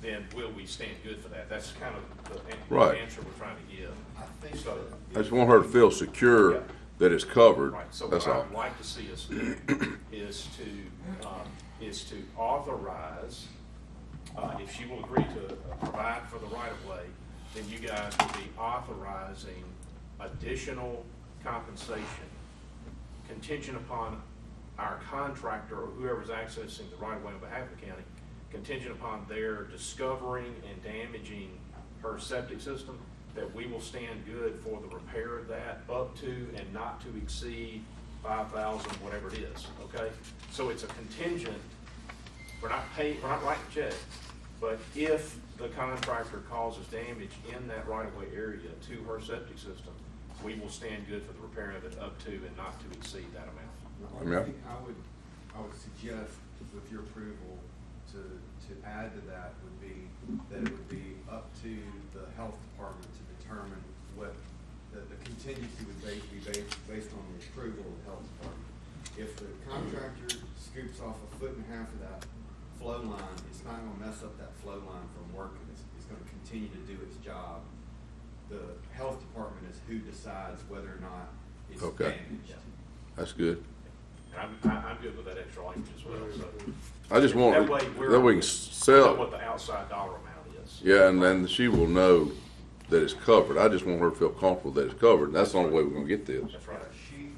E: then will we stand good for that? That's kind of the
B: Right.
E: answer we're trying to give. So,
B: I just want her to feel secure that it's covered.
E: right, so
B: That's
E: what
B: all.
E: I'd like to see us do is to authorize, if she will agree to provide for the right-of-way, then you guys will be authorizing additional compensation contingent upon our contractor or whoever's accessing the right-of-way on behalf of the county, contingent upon their discovering and damaging her septic system, that we will stand good for the repair of that up to and not to exceed 5,000, whatever it is, okay? So it's a contingent, we're not writing a check, but if the contractor causes damage in that right-of-way area to her septic system, we will stand good for the repair of it up to and not to exceed that amount.
O: I would suggest with your approval to add to that would be that it would be up to the health department to determine what the contingency would be based on the approval of the health department. If the contractor scoops off 1.5 feet of that flow line, it's not gonna mess up that flow line from working. It's gonna continue to do its job. The health department is who decides whether or not it's damaged.
B: That's good.
E: And I'm good with that extra language as well, so.
B: I just want
E: That way
B: that we can
E: know
B: sell.
E: what the outside dollar amount is.
B: Yeah, and then she will know that it's covered. I just want her to feel comfortable that it's covered. And that's the only way we're going to get this.
E: That's right.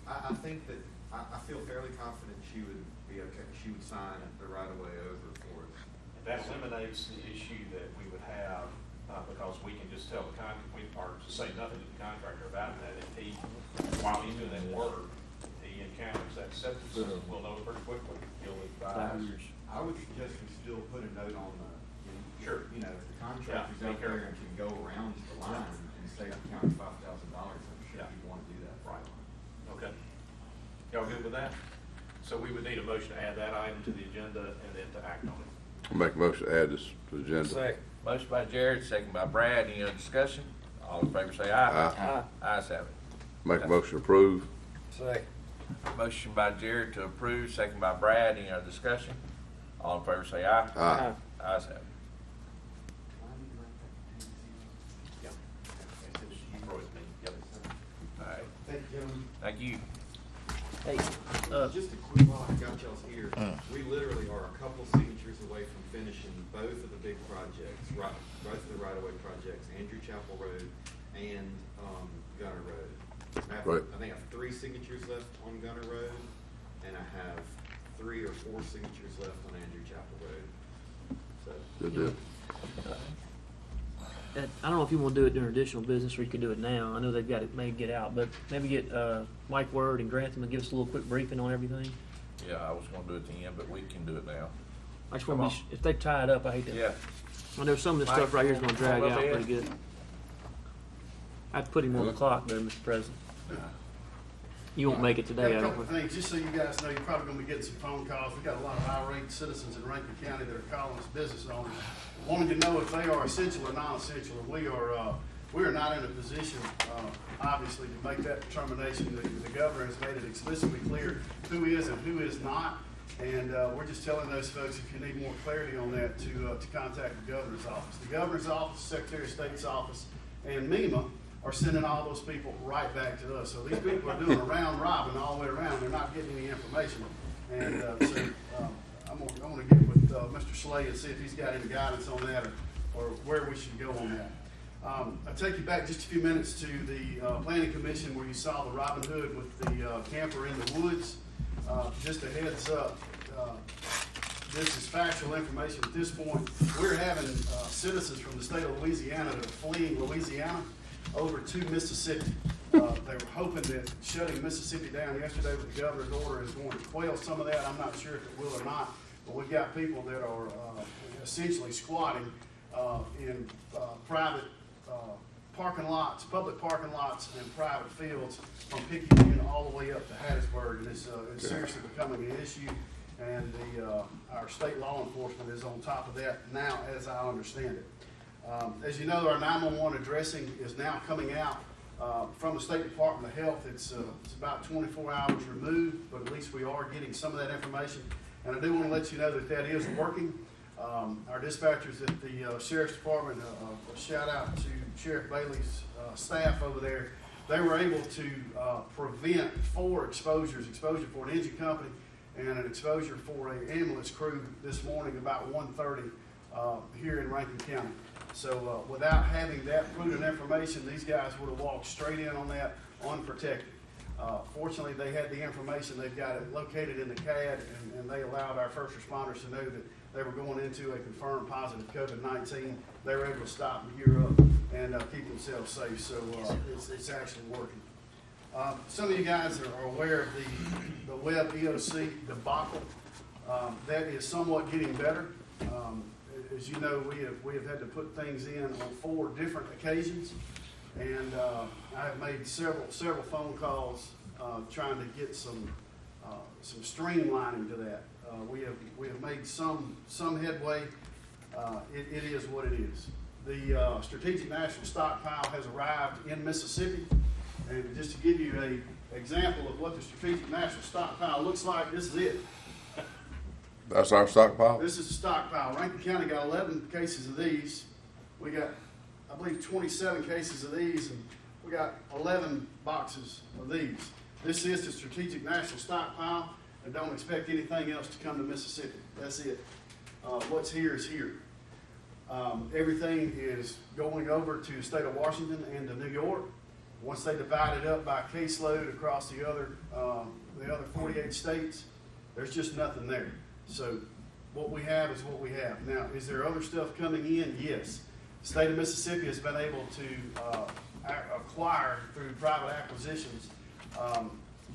O: I think that, I feel fairly confident she would be okay, she would sign the right of way over for it.
E: That eliminates the issue that we would have, because we can just tell the or say nothing to the contractor about that. If he, while he's doing that work, he encounters that septic system, we'll know it pretty quickly. He'll advise.
O: I would suggest we still put a note on the,
E: Sure.
O: you know, if the contractor's
E: Yeah,
O: out
E: be
O: there
E: careful.
O: and can go around the line and save the county $5,000, I'm sure
E: Yeah.
O: you'd want to do that.
E: Right. Okay. Y'all good with that?
N: So we would need a motion to add that item to the agenda and then to act on it.
B: I'll make a motion to add this to the agenda.
H: Second.
I: Motion by Jared, second by Brad. Any other discussion? All in favor say aye.
B: Aye.
I: Ayes have it.
B: Make a motion to approve.
H: Second.
I: Motion by Jared to approve, second by Brad. Any other discussion? All in favor say aye.
B: Aye.
I: Ayes have it. All right.
O: Thank you, gentlemen.
I: Thank you.
A: Hey,
O: Just a quick while I got y'all's here, we literally are a couple signatures away from finishing both of the big projects, both of the right-of-way projects, Andrew Chapel Road and Gunner Road.
B: Right.
O: I think I have 3 signatures left on Gunner Road, and I have 3 or 4 signatures left on Andrew Chapel Road. So,
B: Good deal.
A: I don't know if you want to do it during additional business or you could do it now. I know they've got it, may get out, but maybe get Mike Word and Grantham and give us a little quick briefing on everything.
I: Yeah, I was gonna do it at the end, but we can do it now.
A: I just want to be, if they tie it up, I hate to.
I: Yeah.
A: I know some of this
I: Mike,
A: stuff right here is going to drag
I: hold
A: out
I: up
A: pretty
I: here.
A: good. I'd put him on the clock there, Mr. President. You won't make it today, I
Q: Got a
A: don't
Q: couple of
A: think.
Q: things, just so you guys know, you're probably gonna be getting some phone calls. We've got a lot of irate citizens in Rankin County that are calling us business owners, wanting to know if they are essential or non-essential. And we are not in a position, obviously, to make that determination. The governor has made it explicitly clear who is and who is not. And we're just telling those folks, if you need more clarity on that, to contact the governor's office. The governor's office, Secretary of State's office, and MEMA are sending all those people right back to us. So these people are doing a round robin all the way around. They're not getting any information. And I'm gonna get with Mr. Slay and see if he's got any guidance on that or where we should go on that. I'll take you back just a few minutes to the Planning Commission where you saw the Robin Hood with the camper in the woods. Just a heads up, this is factual information at this point. We're having citizens from the state of Louisiana that are fleeing Louisiana over to Mississippi. They were hoping that shutting Mississippi down yesterday with the governor's order is going to quell some of that. I'm not sure if it will or not, but we've got people that are essentially squatting in private parking lots, public parking lots, and private fields from Picayune all the way up to Hattiesburg, and it's seriously becoming an issue. And our state law enforcement is on top of that now, as I understand it. As you know, our 911 addressing is now coming out from the State Department of Health. It's about 24 hours removed, but at least we are getting some of that information. And I do want to let you know that that is working. Our dispatchers at the Sheriff's Department, a shout out to Sheriff Bailey's staff over there. They were able to prevent 4 exposures, exposure for an engine company and an exposure for an ambulance crew this morning about 1:30 here in Rankin County. So without having that prudent information, these guys would have walked straight in on that unprotected. Fortunately, they had the information. They've got it located in the CAD, and they allowed our first responders to know that they were going into a confirmed positive COVID-19. They were able to stop and gear up and keep themselves safe. So it's actually working. Some of you guys are aware of the Webb EOC debacle. That is somewhat getting better. As you know, we have had to put things in on 4 different occasions, and I have made several phone calls trying to get some streamlining to that. We have made some headway. It is what it is. The Strategic National Stockpile has arrived in Mississippi, and just to give you an example of what the Strategic National Stockpile looks like, this is it.
B: That's our stockpile?
Q: This is the stockpile. Rankin County got 11 cases of these. We got, I believe, 27 cases of these, and we got 11 boxes of these. This is the Strategic National Stockpile, and don't expect anything else to come to Mississippi. That's it. What's here is here. Everything is going over to the state of Washington and to New York. Once they divide it up by caseload across the other 48 states, there's just nothing there. So what we have is what we have. Now, is there other stuff coming in? Yes. The state of Mississippi has been able to acquire through private acquisitions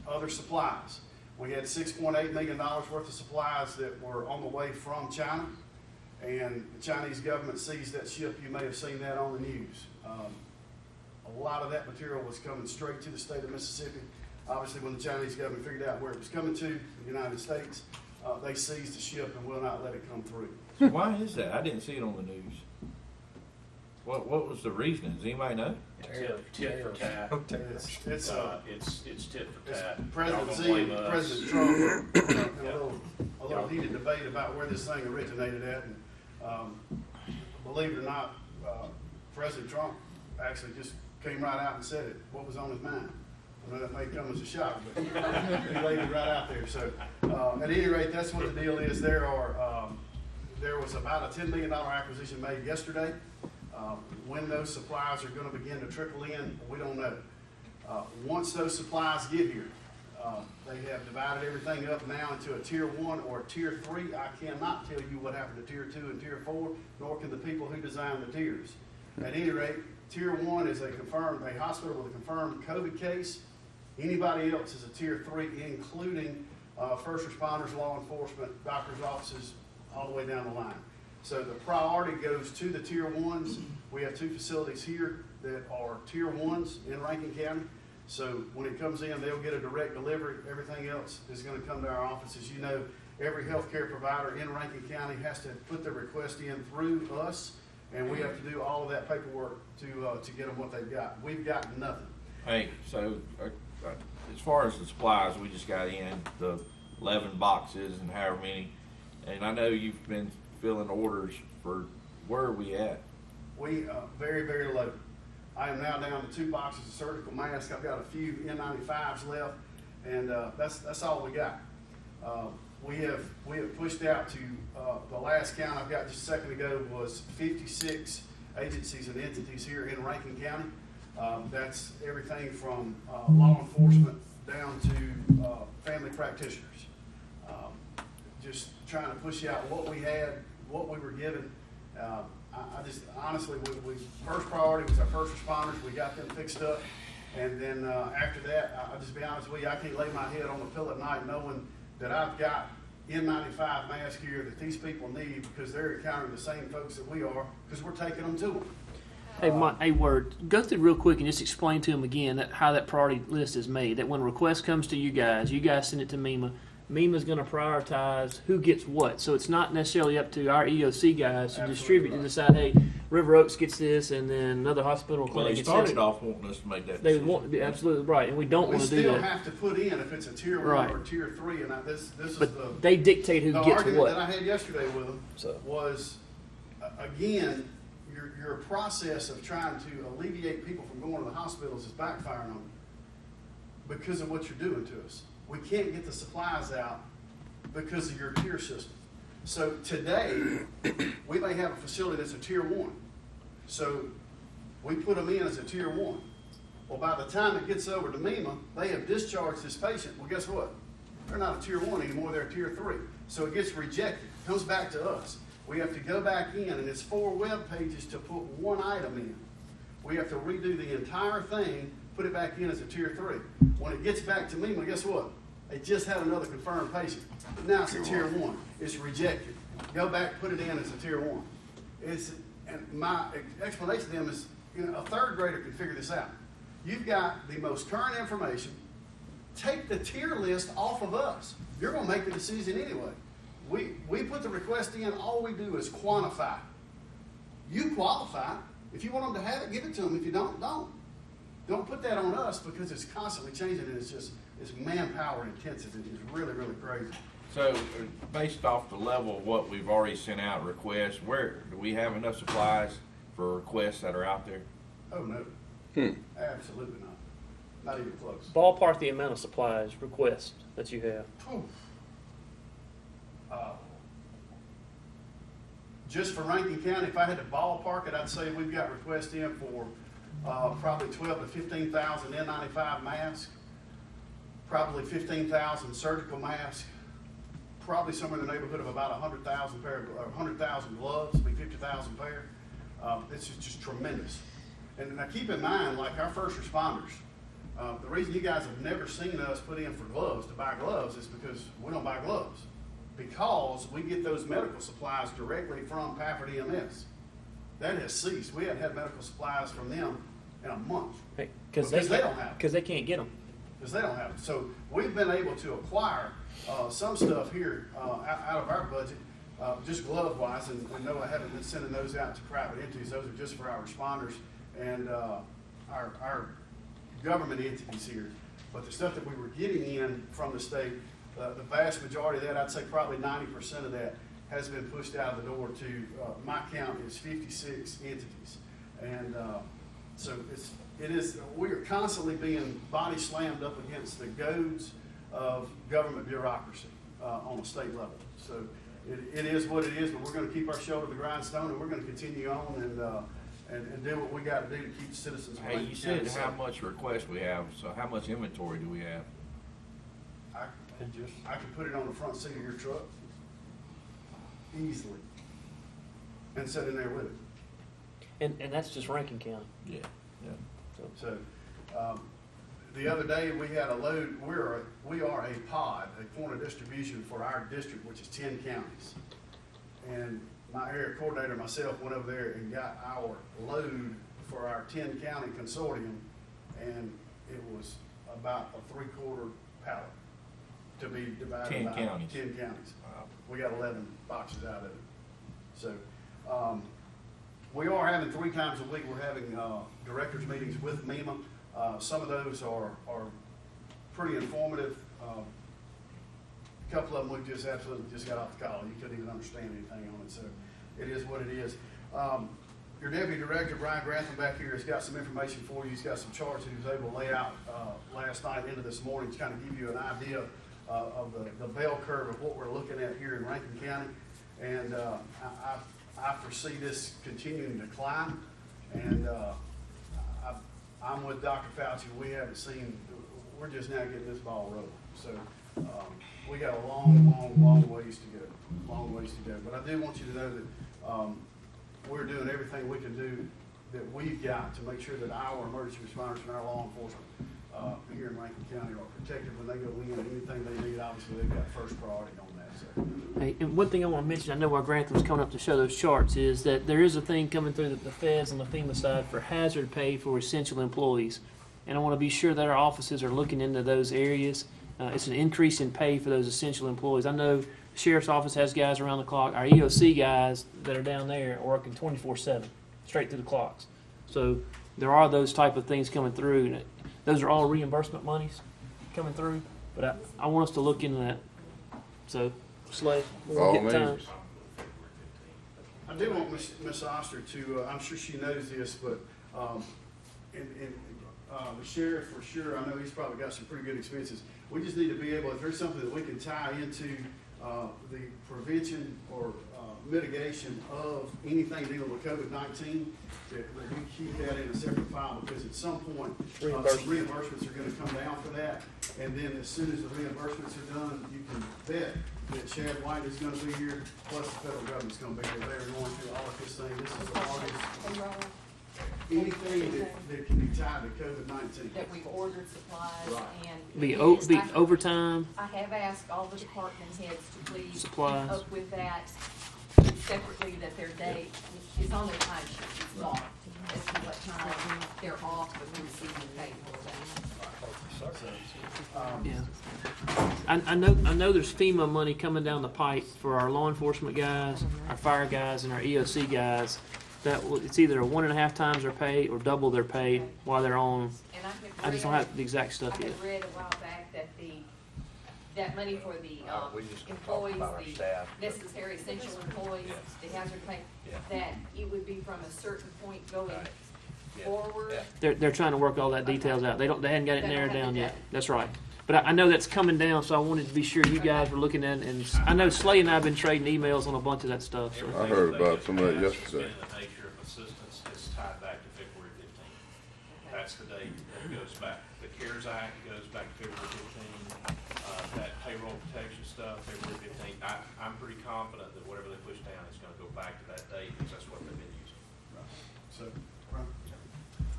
Q: other supplies. We had $6.8 million worth of supplies that were on the way from China, and the Chinese government seized that ship. You may have seen that on the news. A lot of that material was coming straight to the state of Mississippi. Obviously, when the Chinese government figured out where it was coming to, the United States, they seized the ship and will not let it come through.
I: So why is that? I didn't see it on the news. What was the reason? Does anybody know?
E: Tit for tat.
Q: It's
E: It's tit for tat.
Q: President
E: Y'all
Q: Z,
E: gonna blame us.
Q: President Trump, a little heated debate about where this thing originated at, and believe it or not, President Trump actually just came right out and said it, what was on his mind. I know that may come as a shock, but he laid it right out there. So, at any rate, that's what the deal is. There was about a $10 million acquisition made yesterday. When those supplies are going to begin to trickle in, we don't know. Once those supplies get here, they have divided everything up now into a tier 1 or a tier 3. I cannot tell you what happened to tier 2 and tier 4, nor can the people who designed the tiers. At any rate, tier 1 is a hospital with a confirmed COVID case. Anybody else is a tier 3, including first responders, law enforcement, doctors' offices, all the way down the line. So the priority goes to the tier 1s. We have 2 facilities here that are tier 1s in Rankin County. So when it comes in, they'll get a direct delivery. Everything else is going to come to our office. As you know, every healthcare provider in Rankin County has to put their request in through us, and we have to do all of that paperwork to get them what they've got. We've got nothing.
I: Hey, so as far as the supplies, we just got in the 11 boxes and however many, and I know you've been filling orders for, where are we at?
Q: We very, very low. I am now down to 2 boxes of surgical masks. I've got a few N95s left, and that's all we got. We have pushed out to the last count I've got just a second ago was 56 agencies and entities here in Rankin County. That's everything from law enforcement down to family practitioners. Just trying to push out what we had, what we were given. I just honestly, we first priority was our first responders. We got them fixed up, and then after that, I'll just be honest with you, I can't lay my head on the pillow at night knowing that I've got N95 mask here that these people need because they're encountering the same folks that we are because we're taking them to them.
A: Hey, Mike, hey, Word, go through real quick and just explain to him again how that priority list is made. That when a request comes to you guys send it to MEMA. MEMA's going to prioritize who gets what. So it's not necessarily up to our EOC guys to distribute to decide, hey, River Oaks gets this, and then another hospital or clinic gets this.
I: Well, they started off wanting us to make that decision.
A: They want to be absolutely right, and we don't want to do that.
Q: We still have to put in if it's a tier 1 or tier 3, and this is
A: but they dictate who gets
Q: argument
A: what.
Q: that I had yesterday with them was, again, your process of trying to alleviate people from going to the hospitals is backfiring on them because of what you're doing to us. We can't get the supplies out because of your tier system. So today, we may have a facility that's a tier 1. So we put them in as a tier 1. Well, by the time it gets over to MEMA, they have discharged this patient. Well, guess what? They're not a tier 1 anymore, they're a tier 3. So it gets rejected, comes back to us. We have to go back in, and it's 4 web pages to put one item in. We have to redo the entire thing, put it back in as a tier 3. When it gets back to MEMA, guess what? They just had another confirmed patient. But now it's a tier 1. It's rejected. Go back, put it in as a tier 1. And my explanation to them is, a third grader can figure this out. You've got the most current information. Take the tier list off of us. You're going to make the decision anyway. We put the request in. All we do is quantify. You qualify. If you want them to have it, give it to them. If you don't, don't. Don't put that on us because it's constantly changing and it's manpower intensive. It's really, really crazy.
I: So, based off the level of what we've already sent out requests, where do we have enough supplies for requests that are out there?
Q: Oh, no. Absolutely not. Not even close.
A: Ballpark the amount of supplies, requests that you have.
Q: Just for Rankin County, if I had to ballpark it, I'd say we've got requests in for probably 12 to 15,000 N95 masks, probably 15,000 surgical masks, probably somewhere in the neighborhood of about 100,000 gloves, be 50,000 pair. This is just tremendous. And now keep in mind, like our first responders, the reason you guys have never seen us put in for gloves, to buy gloves, is because we don't buy gloves. Because we get those medical supplies directly from Pafford EMS. That has ceased. We haven't had medical supplies from them in a month.
A: Because
Q: they don't have them.
A: Because they can't get them.
Q: because they don't have it. So we've been able to acquire some stuff here out of our budget, just glove wise, and no, I haven't been sending those out to private entities. Those are just for our responders and our government entities here. But the stuff that we were getting in from the state, the vast majority of that, I'd say probably 90% of that, has been pushed out of the door to, my count is 56 entities. And so we are constantly being body slammed up against the goads of government bureaucracy on a state level. So it is what it is, but we're going to keep our shoulder to the grindstone, and we're going to continue on and do what we got to do to keep citizens.
I: Hey, you said how much requests we have, so how much inventory do we have?
Q: I can put it on the front seat of your truck easily and sit in there with it.
A: And that's just Rankin County.
I: Yeah.
Q: So the other day we had a load. We are a pod, a point of distribution for our district, which is 10 counties. And my area coordinator and myself went over there and got our load for our 10 county consortium, and it was about a 3/4 pallet to be divided
I: 10
Q: by
I: counties.
Q: 10 counties.
I: Wow.
Q: We got 11 boxes out of it. So we are having 3 times a week. We're having directors meetings with MEMA. Some of those are pretty informative. A couple of them we just absolutely just got off the call. You couldn't even understand anything on it. So it is what it is. Your deputy director, Brian Grantham, back here has got some information for you. He's got some charts that he was able to lay out last night into this morning to kind of give you an idea of the bell curve of what we're looking at here in Rankin County. And I foresee this continuing to climb. And I'm with Dr. Fauci. We haven't seen, we're just now getting this ball rolling. So we got a long ways to go. Long ways to go. But I do want you to know that we're doing everything we can do that we've got to make sure that our emergency responders and our law enforcement here in Rankin County are protected when they go in. Anything they need, obviously, they've got first priority on that. So.
A: Hey, and one thing I want to mention, I know why Grantham's coming up to show those charts, is that there is a thing coming through the feds on the FEMA side for hazard pay for essential employees. And I want to be sure that our offices are looking into those areas. It's an increase in pay for those essential employees. I know the Sheriff's Office has guys around the clock. Our EOC guys that are down there are working 24/7, straight through the clocks. So there are those type of things coming through. And those are all reimbursement monies coming through. But I want us to look into that. So, Slay, we'll get time.
Q: I do want Miss Oster to, I'm sure she knows this, but the sheriff, for sure, I know he's probably got some pretty good expenses. We just need to be able, if there's something that we can tie into the prevention or mitigation of anything dealing with COVID-19, that we keep that in a separate file, because at some point, some reimbursements are going to come down for that. And then as soon as the reimbursements are done, you can bet that Chad White is going to be here, plus the federal government's going to be here. They're going through all of this thing. This is the hardest. Anything that can be tied to COVID-19.
R: That we've ordered supplies
Q: Right.
R: and.
A: Be overtime.
R: I have asked all the department heads to please
A: Supplies.
R: keep up with that separately, that their date is on their time sheet, it's marked as to what time they're off, but we're receiving pay for that.
A: Yeah. I know there's FEMA money coming down the pipe for our law enforcement guys, our fire guys, and our EOC guys. It's either 1.5 times their pay or double their pay while they're on.
R: And
A: I just don't have the exact stuff
R: I
A: yet.
R: had read a while back that that money for the
I: we just
R: employees,
I: talked about our
R: the
I: staff.
R: necessary essential employees, the hazard pay, that it would be from a certain point going forward.
A: They're trying to work all that details out. They hadn't got it
R: They don't
A: narrowed
R: have
A: down
R: it
A: yet.
R: done.
A: That's right. But I know that's coming down, so I wanted to be sure you guys were looking at it. And I know Slay and I have been trading emails on a bunch of that stuff. So.
B: I heard about some of that yesterday.
E: The nature of assistance is tied back to February 15th. That's the date that goes back. The CARES Act goes back to February 15th. That payroll protection stuff, February 15th. I'm pretty confident that whatever they push down is going to go back to that date, because that's what they've been using.
Q: So,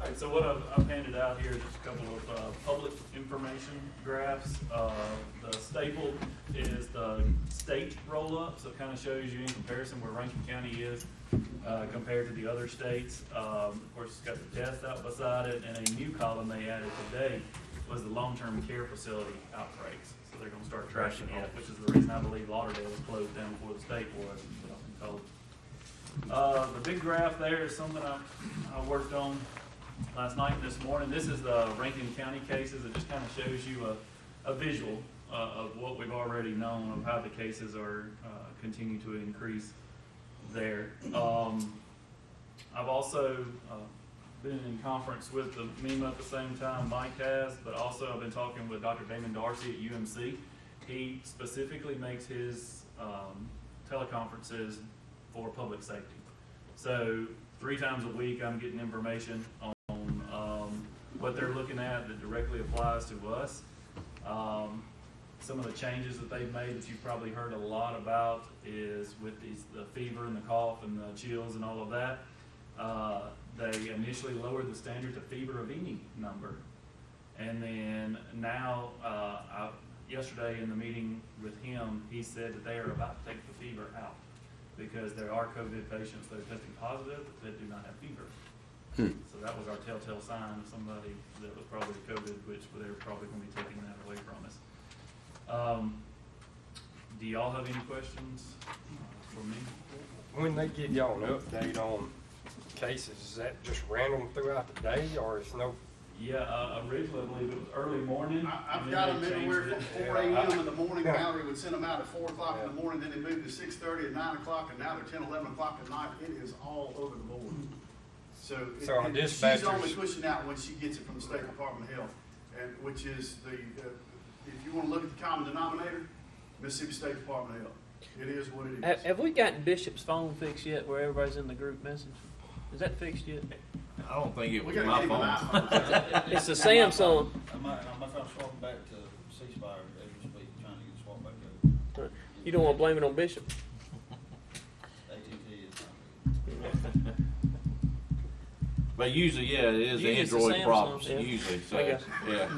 N: All right, so what I've handed out here is just a couple of public information graphs. The staple is the state roll-up, so it kind of shows you in comparison where Rankin County is compared to the other states. Of course, it's got the test out beside it, and a new column they added today was the long-term care facility outbreaks. So they're gonna start tracking it, which is the reason I believe Lauderdale was closed down before the state was, but I've been told. The big graph there is something I worked on last night and this morning. This is the Rankin County cases. It just kind of shows you a visual of what we've already known of how the cases are continue to increase there. I've also been in conference with the MEMA at the same time Mike has, but also I've been talking with Dr. Damon Darcy at UMC. He specifically makes his teleconferences for public safety. So 3 times a week I'm getting information on what they're looking at that directly applies to us. Some of the changes that they've made that you've probably heard a lot about is with the fever and the cough and the chills and all of that. They initially lowered the standard to fever of any number. And then now, yesterday in the meeting with him, he said that they are about to take the fever out because there are COVID patients that are testing positive that do not have fever. So that was our telltale sign of somebody that was probably COVID, which they're probably going to be taking that away from us. Do y'all have any questions for me?
H: When they give y'all an update on cases, is that just random throughout the day, or it's no?
N: Yeah, originally I believe it was early morning.
Q: I've got them anywhere from 4 a.m. in the morning. Mallory would send them out at 4 o'clock in the morning, then they moved to 6:30 at 9 o'clock, and now they're 10, 11 o'clock at night. It is all over the board. So
H: our
Q: she's
H: dispatchers
Q: only pushing out when she gets it from the State Department of Health, and which is if you want to look at the common denominator, Mississippi State Department of Health. It is what it is.
A: Have we gotten Bishop's phone fixed yet where everybody's in the group message? Is that fixed yet?
I: I don't think it was
Q: We
I: my
Q: gotta
I: phone.
A: It's a Samsung.
K: I'm swapping back to ceasefire as we speak, trying to get swapped back over.
A: You don't want to blame it on Bishop.
K: AT&T is not.
I: But usually, yeah, it is
A: Usually it's the
I: Android
A: Samsung,
I: problems,
A: yeah.
I: usually, so,
A: Okay.
I: yeah.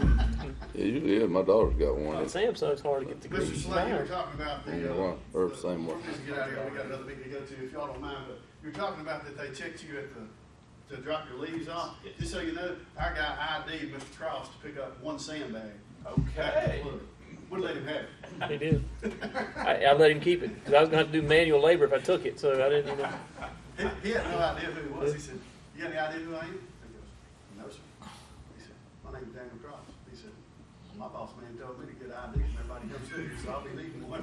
B: Yeah, usually is. My daughter's got one.
A: Samsung's hard to get the
Q: Mr.
A: grease.
Q: Slade, you were talking about the,
B: Or the same one.
Q: We're supposed to get out of here, we got another meeting to go to, if y'all don't mind, but you're talking about that they checked you to drop your leaves off. Just so you know, our guy ID'd Mr. Cross to pick up 1 sandbag.
I: Okay.
Q: Wouldn't let him have it.
A: He did. I let him keep it because I was going to have to do manual labor if I took it, so I didn't even.
Q: He had no idea who it was. He said, "You got any idea who I am?" He goes, "No, sir." He said, "My name's Daniel Cross." He said, "My boss man told me to get ID when everybody comes through here, so I'll be needing one."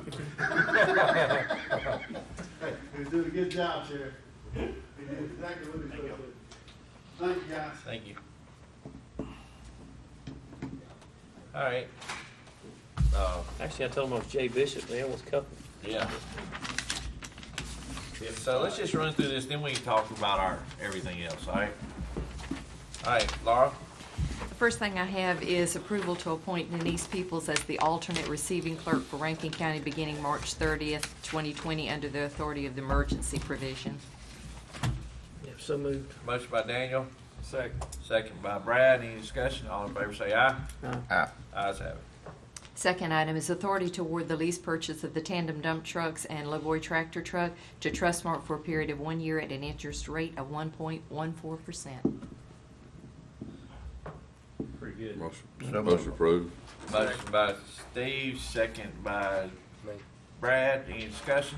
Q: Hey, he was doing a good job, Sheriff. He did exactly what he supposed to do. Thank you, guys.
I: Thank you. All right.
A: Actually, I told him I was Jay Bishop. They almost cut me.
I: Yeah. So let's just run through this, then we can talk about everything else, all right? All right, Laura?
R: The first thing I have is approval to appoint Denise Peoples as the alternate receiving clerk for Rankin County beginning March 30th, 2020, under the authority of the emergency provision.
A: Yeah, so moved.
I: Motion by Daniel,
H: Second.
I: second by Brad. Any discussion? All in favor say aye.
F: Aye.
I: Ayes have it.
R: Second item is authority to award the lease purchase of the tandem dump trucks and lowboy tractor truck to Trustmark for a period of 1 year at an interest rate of 1.14%.
N: Pretty good.
B: Motion approved.
I: Motion by Steve, second by
H: Me.
I: Brad. Any discussion?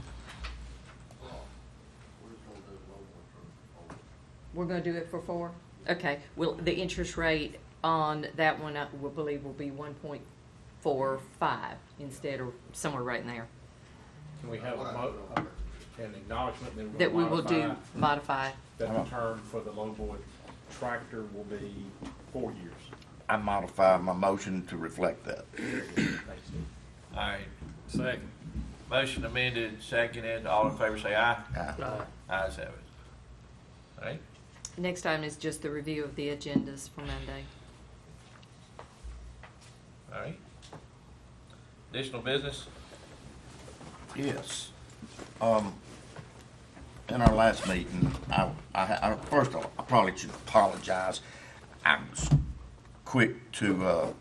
R: We're gonna do it for 4? Okay, well, the interest rate on that one, I will believe will be 1.45 instead of somewhere right in there.
L: Can we have an acknowledgement
R: That we will do modify.
L: that the term for the lowboy tractor will be 4 years?
F: I modify my motion to reflect that.
L: Thanks, Steve.
I: All right.
H: Second.
I: Motion amended, seconded. All in favor say aye.
F: Aye.
I: Ayes have it. All right.
R: Next item is just the review of the agendas for Monday.
I: All right. Additional business?
F: Yes. In our last meeting, first of all, I probably should apologize. I was quick to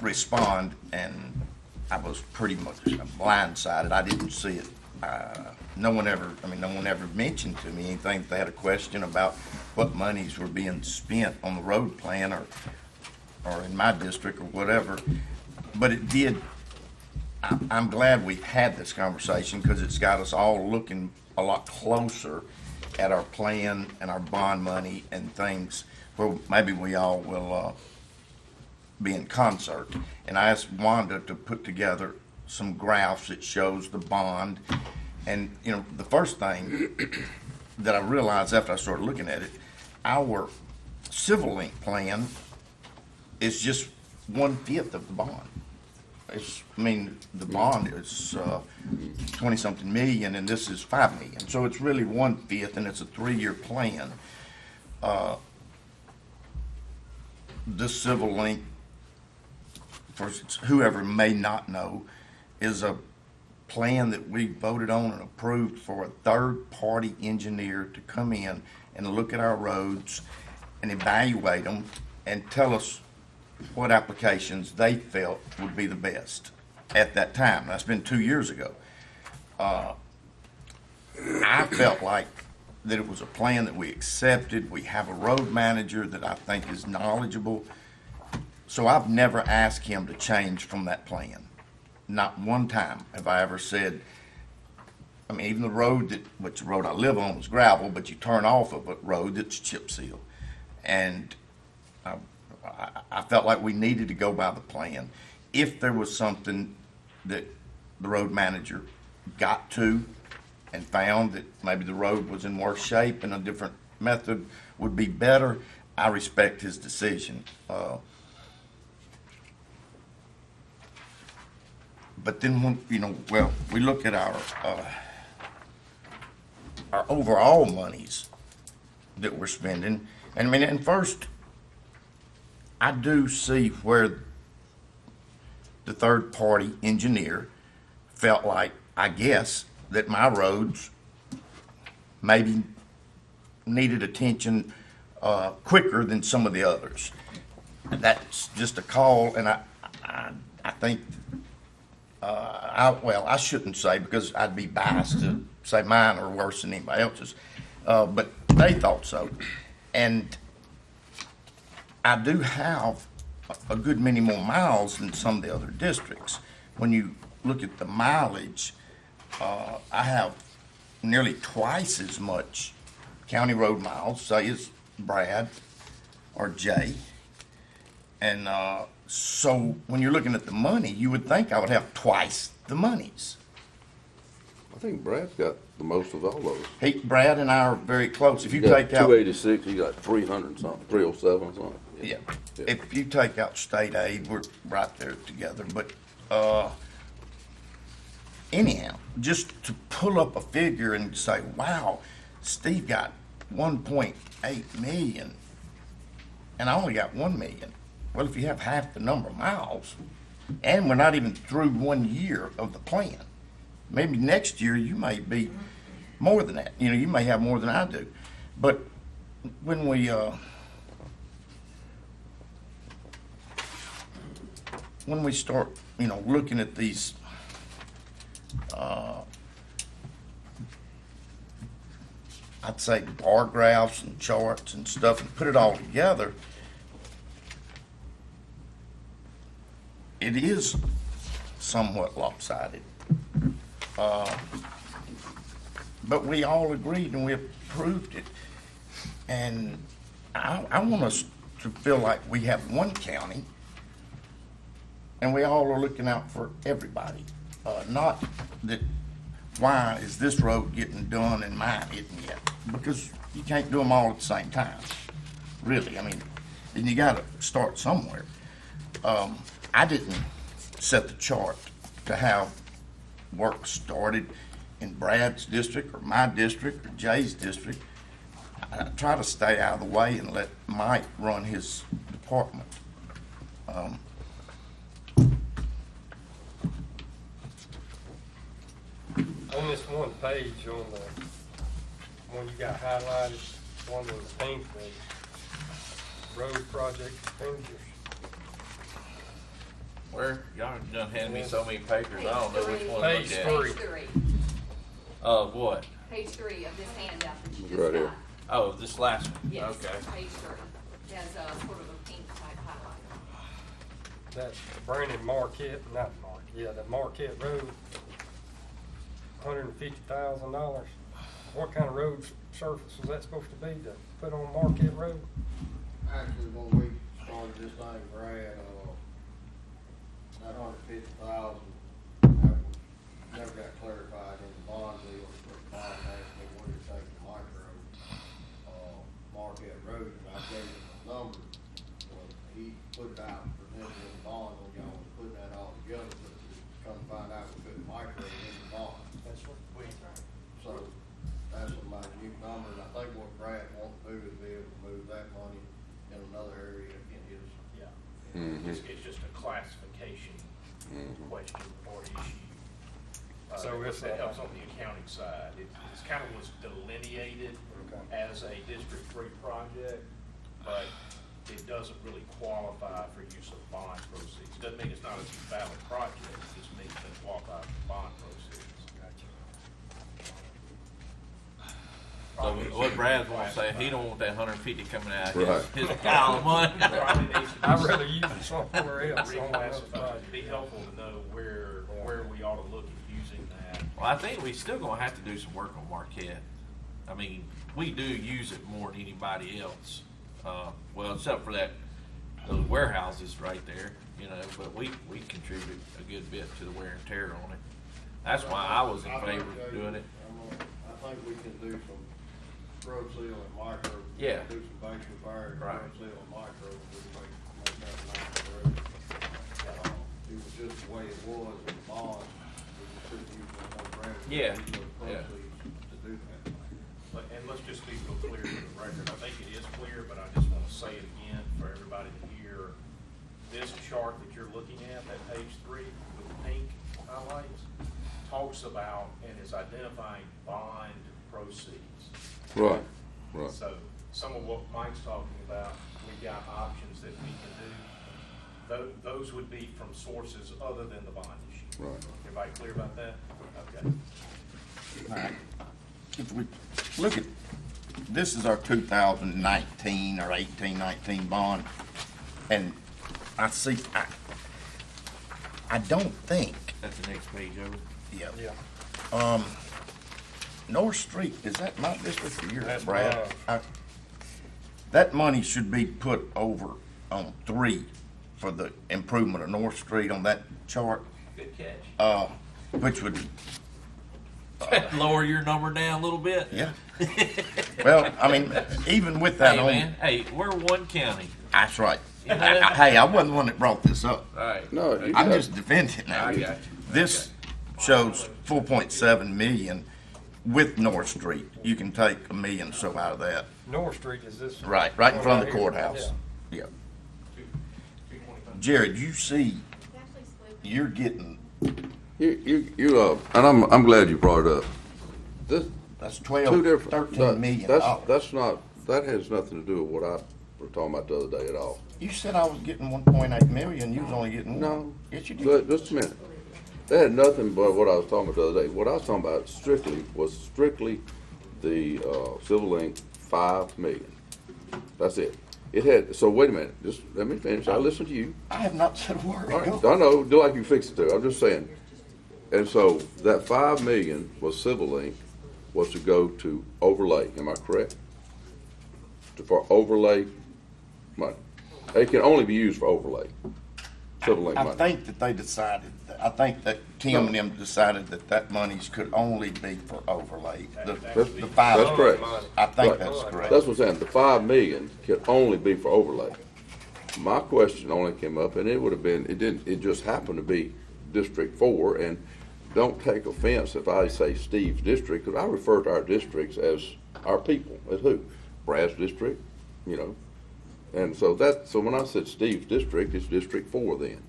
F: respond, and I was pretty much blindsided. I didn't see it. No one ever mentioned to me anything. If they had a question about what monies were being spent on the road plan or in my district or whatever. But it did, I'm glad we had this conversation because it's got us all looking a lot closer at our plan and our bond money and things where maybe we all will be in concert. And I asked Wanda to put together some graphs that shows the bond. And, you know, the first thing that I realized after I started looking at it, our Civil Link plan is just 1/5 of the bond. The bond is 20-something million, and this is 5 million. So it's really 1/5, and it's a 3-year plan. This Civil Link, for whoever may not know, is a plan that we voted on and approved for a third-party engineer to come in and look at our roads and evaluate them and tell us what applications they felt would be the best at that time. That's been 2 years ago. I felt like that it was a plan that we accepted. We have a road manager that I think is knowledgeable. So I've never asked him to change from that plan. Not one time have I ever said, I mean, even the road which the road I live on is gravel, but you turn off of a road that's chip seal. And I felt like we needed to go by the plan. If there was something that the road manager got to and found that maybe the road was in worse shape and a different method would be better, I respect his decision. But then when, we look at our overall monies that we're spending, and first, I do see where the third-party engineer felt like, I guess, that my roads maybe needed attention quicker than some of the others. And that's just a call, and I think, I shouldn't say because I'd be biased to say mine are worse than anybody else's, but they thought so. And I do have a good many more miles than some of the other districts. When you look at the mileage, I have nearly twice as much county road miles, say as Brad or Jay. And so when you're looking at the money, you would think I would have twice the monies.
B: I think Brad's got the most of all those.
F: Brad and I are very close. If you
B: got
F: take out
B: 286, he got 300 something, 307 something.
F: Yeah. If you take out state aid, we're right there together. But anyhow, just to pull up a figure and say, wow, Steve got 1.8 million and I only got 1 million. Well, if you have half the number of miles, and we're not even through 1 year of the plan, maybe next year you may be more than that. You may have more than I do. But when we start, looking at these I'd say bar graphs and charts and stuff and put it all together, it is somewhat lopsided. But we all agreed and we approved it. And I want us to feel like we have one county and we all are looking out for everybody. Not that, why is this road getting done and mine isn't yet? Because you can't do them all at the same time, really. And you got to start somewhere. I didn't set the chart to have work started in Brad's district or my district or Jay's district. I try to stay out of the way and let Mike run his department.
H: On this one page, on the one you got highlighted, one with the pink, the road project expenditures.
I: Where? Y'all done handed me so many papers, I don't know which one to
H: Page
I: look at.
H: three.
R: Page 3.
I: Of what?
R: Page 3 of this handout that you just
B: Right
R: got.
B: here.
I: Oh, this last one?
R: Yes,
I: Okay.
R: page 30. It has sort of a pink type highlight.
H: That Brandon Marquette, not Marquette, yeah, the Marquette Road, $150,000. What kind of road surface was that supposed to be to put on Marquette Road?
S: Actually, when we started this thing, Brad, that $150,000, that was, never got clarified in the bond deal. The bond asked me what it take to micro, Marquette Road, and I gave him a number. So he put it out, presented in the bond, when y'all was putting that all together, but to come find out we couldn't micro in the bond. That's what we. So that's my new number, and I think what Brad wants to do is be able to move that money in another area in his.
L: Yeah.
B: Mhm.
L: It's just a classification question or issue.
H: So if
L: that helps on the accounting side. It's kind of was delineated as a District 3 project, but it doesn't really qualify for use of bond proceeds. Doesn't mean it's not a valid project, it just means it qualifies for bond proceeds.
I: So what Brad's gonna say, he don't want that 150 coming out
B: Right.
I: of his pile of money.
H: I'd rather use it somewhere else.
L: Reclassify. It'd be helpful to know where we ought to look at using that.
I: Well, I think we still gonna have to do some work on Marquette. I mean, we do use it more than anybody else. Well, except for those warehouses right there, you know, but we contribute a good bit to the wear and tear on it. That's why I was in favor of doing it.
S: I think we can do some road seal and micro.
I: Yeah.
S: Do some base repair,
I: Right.
S: road seal and micro, we make that nice road. It was just the way it was in the bond, we just couldn't use no more grant.
I: Yeah.
S: Proceeds to do that.
L: And let's just be real clear for the record. I think it is clear, but I just want to say it again for everybody to hear. This chart that you're looking at, that page 3 with the pink highlights, talks about and is identifying bond proceeds.
B: Right, right.
L: So some of what Mike's talking about, we've got options that we can do. Those would be from sources other than the bond issue.
B: Right.
L: Everybody clear about that? Okay.
F: All right. If we look at, this is our 2019 or 18-19 bond, and I see, I don't think.
I: That's the next page over.
F: Yeah. North Street, is that my district or yours,
H: That's
F: Brad? That money should be put over on 3 for the improvement of North Street on that chart.
I: Good catch.
F: Which would,
I: Lower your number down a little bit.
F: yeah. Well, I mean, even with that
I: Hey,
F: on.
I: man, hey, we're one county.
F: That's right. Hey, I wasn't the one that brought this up.
I: All right.
B: No, you
F: I'm
B: got-
F: just defending it now.
I: I got you.
F: This shows 4.7 million with North Street. You can take $1 million or so out of that.
H: North Street is this.
F: Right in front of the
H: here.
F: courthouse. Yeah. Jared, you see, you're getting,
B: and I'm glad you brought it up. This,
F: that's
B: two
F: 12,
B: different.
F: 13 million
B: That's
F: dollars.
B: that has nothing to do with what I were talking about the other day at all.
F: You said I was getting 1.8 million, you was only getting 1.
B: No.
F: Yes, you did.
B: But just a minute. That had nothing but what I was talking about the other day. What I was talking about was strictly the Civil Link 5 million. That's it. It had, so wait a minute, just let me finish. I listened to you.
F: I have not said a word.
B: All right, I know, do like you fixed it to. I'm just saying. And so that 5 million was Civil Link, was to go to overlay. Am I correct? For overlay money. It can only be used for overlay. Civil Link
F: I
B: money.
F: think that they decided, I think that Tim and them decided that monies could only be for overlay. The 5.
B: That's correct.
F: I think
B: Right.
F: that's correct.
B: That's what I'm saying. The 5 million can only be for overlay. My question only came up, and it would have been, it just happened to be District 4, and don't take offense if I say Steve's district, because I refer to our districts as our people, as who? Brad's district, you know. And so so when I said Steve's district, it's District 4 then.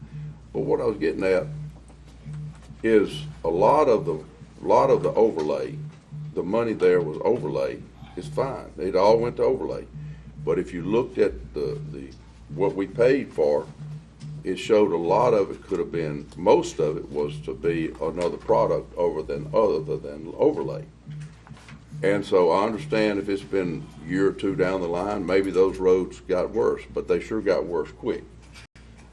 B: But what I was getting at is a lot of the overlay, the money there was overlay, is fine. It all went to overlay. But if you looked at what we paid for, it showed a lot of it could have been, most of it was to be another product other than overlay. And so I understand if it's been a year or two down the line, maybe those roads got worse, but they sure got worse quick.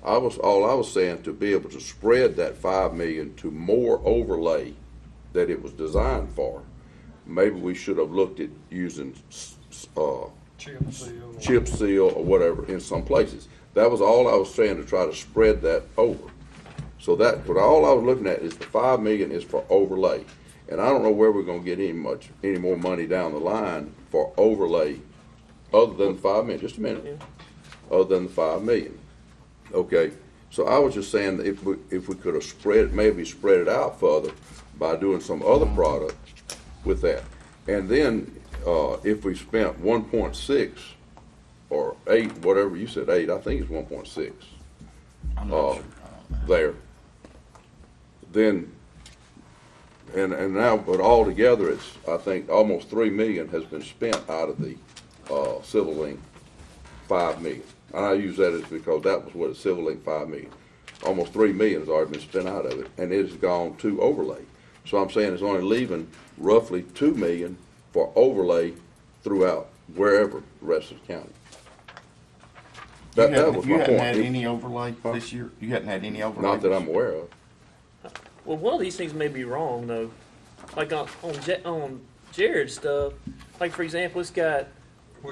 B: All I was saying, to be able to spread that 5 million to more overlay that it was designed for, maybe we should have looked at using chip seal or whatever in some places. That was all I was saying, to try to spread that over. So that, but all I was looking at is the 5 million is for overlay. And I don't know where we're gonna get any more money down the line for overlay other than 5 million. Just a minute. Other than the 5 million. Okay, so I was just saying that if we could have maybe spread it out further by doing some other product with that. And then, if we spent 1.6 or 8, whatever you said, 8, I think it's 1.6. There. Then, and now, but altogether, it's, I think, almost 3 million has been spent out of the, Civil Link 5 million. And I use that as because that was what a Civil Link 5 million. Almost 3 million has already been spent out of it, and it has gone to overlay. So I'm saying it's only leaving roughly 2 million for overlay throughout wherever the rest of the county. That was my point.
F: You hadn't had any overlay this year? You hadn't had any overlay?
B: Not that I'm aware of.
A: Well, one of these things may be wrong though. Like on Jared's stuff, like for example, it's got,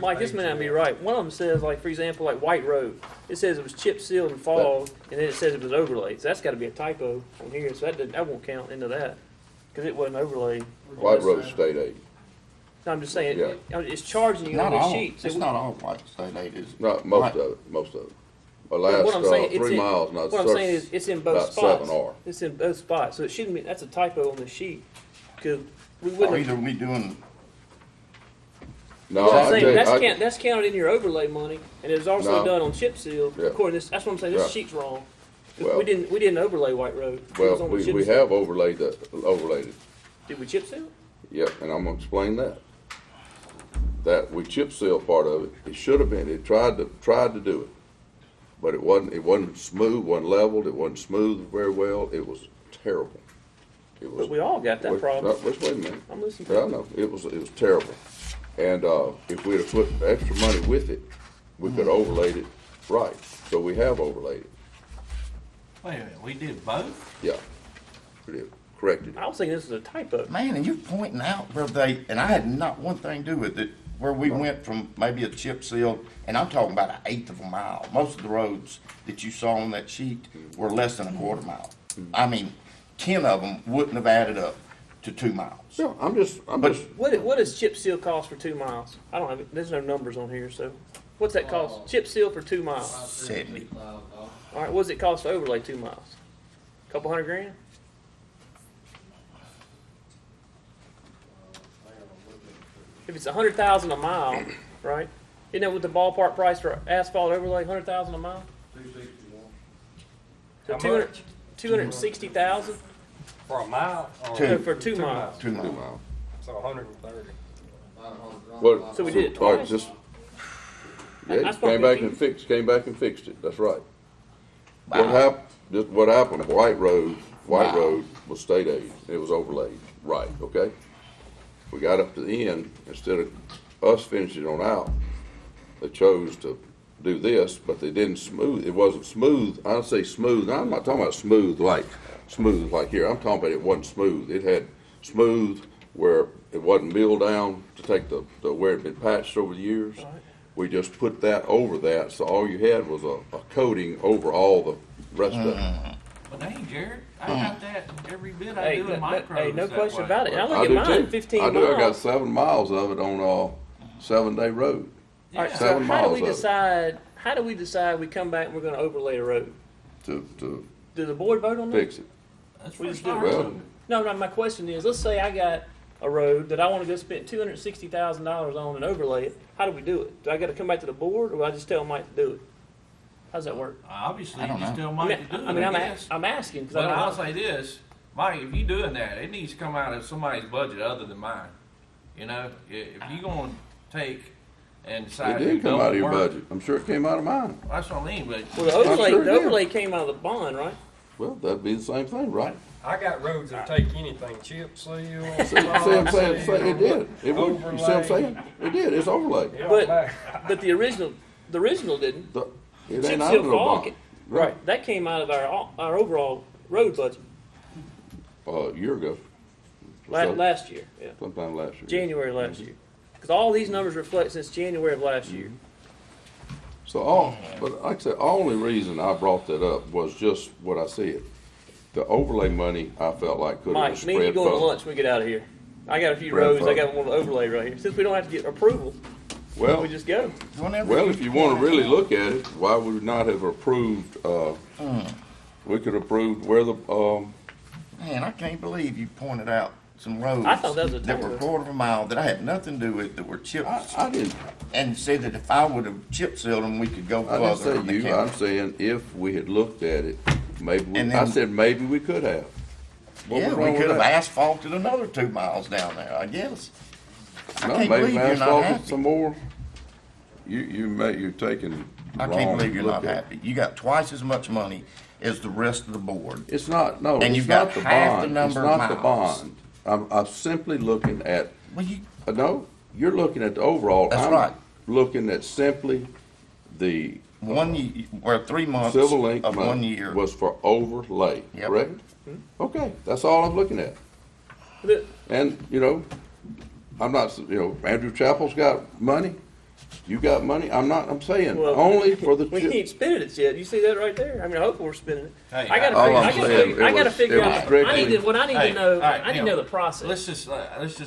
A: Mike, this may not be right. One of them says, like for example, like White Road. It says it was chip sealed and fall, and then it says it was overlaid. So that's got to be a typo on here. So that won't count into that because it wasn't overlaid.
B: White Road State Aid.
A: No, I'm just saying it's charging you
F: Not
A: on the
F: all.
A: sheet. So
F: It's not all White State Aid, is it?
B: Not most of it. Most of it. The
A: What
B: last
A: I'm saying,
B: 3 miles, not
A: what I'm saying is it's in both
B: about
A: spots.
B: 7 are.
A: It's in both spots, so it shouldn't be. That's a typo on the sheet because we wouldn't.
F: Either we doing.
B: No,
A: I'm saying that's counted in your overlay money, and it was also
B: No.
A: done on chip seal.
B: Yeah.
A: According to this, that's what I'm saying. This
B: Yeah.
A: sheet's wrong.
B: Well-
A: we didn't overlay White Road. It was
B: Well,
A: on the
B: we
A: chip seal.
B: have overlaid it.
A: Did we chip seal?
B: Yep, and I'm gonna explain that. That we chip seal part of it. It should have been. It tried to do it, but it wasn't smooth. wasn't leveled. It wasn't smooth very well. It was terrible. It was.
A: But we all got that problem.
B: No, wait a minute.
A: I'm listening to
B: Yeah, I
A: you.
B: know. It was terrible. And if we'd have put extra money with it, we could have overlaid it right. So we have overlaid it.
I: Wait a minute, we did both?
B: Yeah, we did. Corrected it.
A: I was thinking this was a typo.
F: Man, and you're pointing out where and I had not one thing to do with it, where we went from maybe a chip seal, and I'm talking about 1/8 of a mile. Most of the roads that you saw on that sheet were less than a quarter mile. I mean, 10 of them wouldn't have added up to 2 miles.
B: Yeah, I'm just.
A: What does chip seal cost for 2 miles? I don't have it. There's no numbers on here. So, what's that cost? Chip seal for 2 miles.
F: 70.
A: All right. What does it cost to overlay 2 miles? Couple $100,000. If it's 100,000 a mile, right? Isn't that what the ballpark price for asphalt overlay? 100,000 a mile. So
I: How
A: 200,
I: much?
A: 260,000
H: For a mile? Or
A: for 2 miles.
F: 2 miles.
H: So 130.
B: Well,
A: So we did it
B: all right,
A: twice?
B: just. Yeah,
A: That's
B: it
A: what
B: came back
A: we-
B: and fixed it. That's right. What happened? White Road was state aid. It was overlaid. Right. Okay. We got up to the end, instead of us finishing on out, they chose to do this, but they didn't smooth. It wasn't smooth. I'd say smooth. Now, I'm not talking about smooth like here. I'm talking about it wasn't smooth. It had smooth where it wasn't milled down to take the where it had been patched over the years.
A: Right.
B: We just put that over that, so all you had was a coating over all the rest of it.
I: But dang, Jared, I got that every bit I
A: Hey,
I: do in micros.
A: hey, no
I: that
A: question
I: way.
A: about it. And I look
B: I
A: at
B: do
A: mine,
B: too.
A: 15
B: I do.
A: miles.
B: I got 7 miles of it on 7-day road.
A: All right, so
B: 7
A: how do
B: miles
A: we
B: of it.
A: decide? How do we decide we come back and we're going to overlay a road?
B: To
A: Do the board vote on that?
B: fix it.
I: That's
A: We
I: for
A: just do it.
B: Well,
A: No, my question is, let's say I got a road that I want to go spend $260,000 on and overlay it. How do we do it? Do I got to come back to the board, or do I just tell Mike to do it? How's that work?
I: Obviously,
F: I
I: you
F: don't
I: just
F: know.
I: tell Mike to do it.
A: I mean,
I: guess.
A: I'm asking because
I: But
A: I
I: I'll
A: don't know.
I: say this, Mike, if you're doing that, it needs to come out of somebody's budget other than mine. You know, if you're going to take and
B: it
I: decide to
B: did come
I: double
B: out of your
I: work,
B: budget. I'm sure it came out of mine.
I: that's what I mean. But
A: Well, the overlay,
B: sure it
A: the
B: did.
A: overlay came out of the bond, right?
B: Well, that'd be the same thing, right?
H: I got roads that take anything, chip seal.
B: See what I'm saying? It did. It would, you see what I'm saying? It did. It's overlaid.
A: But the original didn't.
B: It
A: Chip
B: ain't out
A: seal
B: of the
A: for all
B: bond.
A: right. That came out of our overall road budget
B: A year ago.
A: last year. Yeah,
B: Sometime last year.
A: January last year. Because all these numbers reflect since January of last year.
B: So but like I said, only reason I brought that up was just what I said. The overlay money, I felt like could have
A: Mike,
B: been
A: me and you
B: spread
A: go to
B: further.
A: lunch when we get out of here. I got a few
B: Spread
A: roads. I
B: further.
A: got one with overlay right here. Since we don't have to get approval,
B: Well,
A: we just go.
B: Well, if you want to really look at it, why would we not have approved, we could have approved where the,
F: Man, I can't believe you pointed out some roads
A: I thought that was a
F: that were a
A: typo.
F: quarter of a mile that I had nothing to do with, that were chipped.
B: I didn't.
F: And said that if I would have chip sealed them, we could go
B: I didn't
F: further.
B: say
F: in the
B: you,
F: county.
B: I'm saying if we had looked at it, maybe,
F: And
B: I
F: then-
B: said maybe we could have. What
F: Yeah,
B: was
F: we
B: wrong with
F: could have
B: that?
F: asphalted another 2 miles down there, I guess. I
B: No,
F: can't
B: maybe
F: believe you're not
B: asphalted
F: happy.
B: some more. You're taking
F: I
B: wrong
F: can't believe you're
B: look
F: not
B: at it.
F: happy. You got twice as much money as the rest of the board.
B: It's not, no,
F: And
B: it's
F: you've
B: not
F: got
B: the
F: half the
B: bond.
F: number
B: It's
F: of
B: not the
F: miles.
B: bond. I'm simply looking at,
F: Well, you,
B: no, you're looking at the overall.
F: That's
B: I'm
F: right.
B: looking at simply the
F: 1 year, or 3 months
B: civil link
F: of 1
B: money
F: year.
B: was for overlay,
F: Yep.
B: correct? Okay, that's all I'm looking at.
A: The-
B: And, I'm not, Andrew Chapel's got money, you got money, I'm saying,
A: Well,
B: only for the.
A: We ain't spending it yet. You see that right there? I mean, I hope we're spending it.
I: Hey,
A: I
B: all I'm
A: gotta
B: saying,
A: figure, I
B: it
A: gotta
B: was-
A: figure
B: it was
A: out.
B: strictly-
A: What I need
I: Hey,
A: to know.
I: all right,
A: I need to know the process.
I: Let's just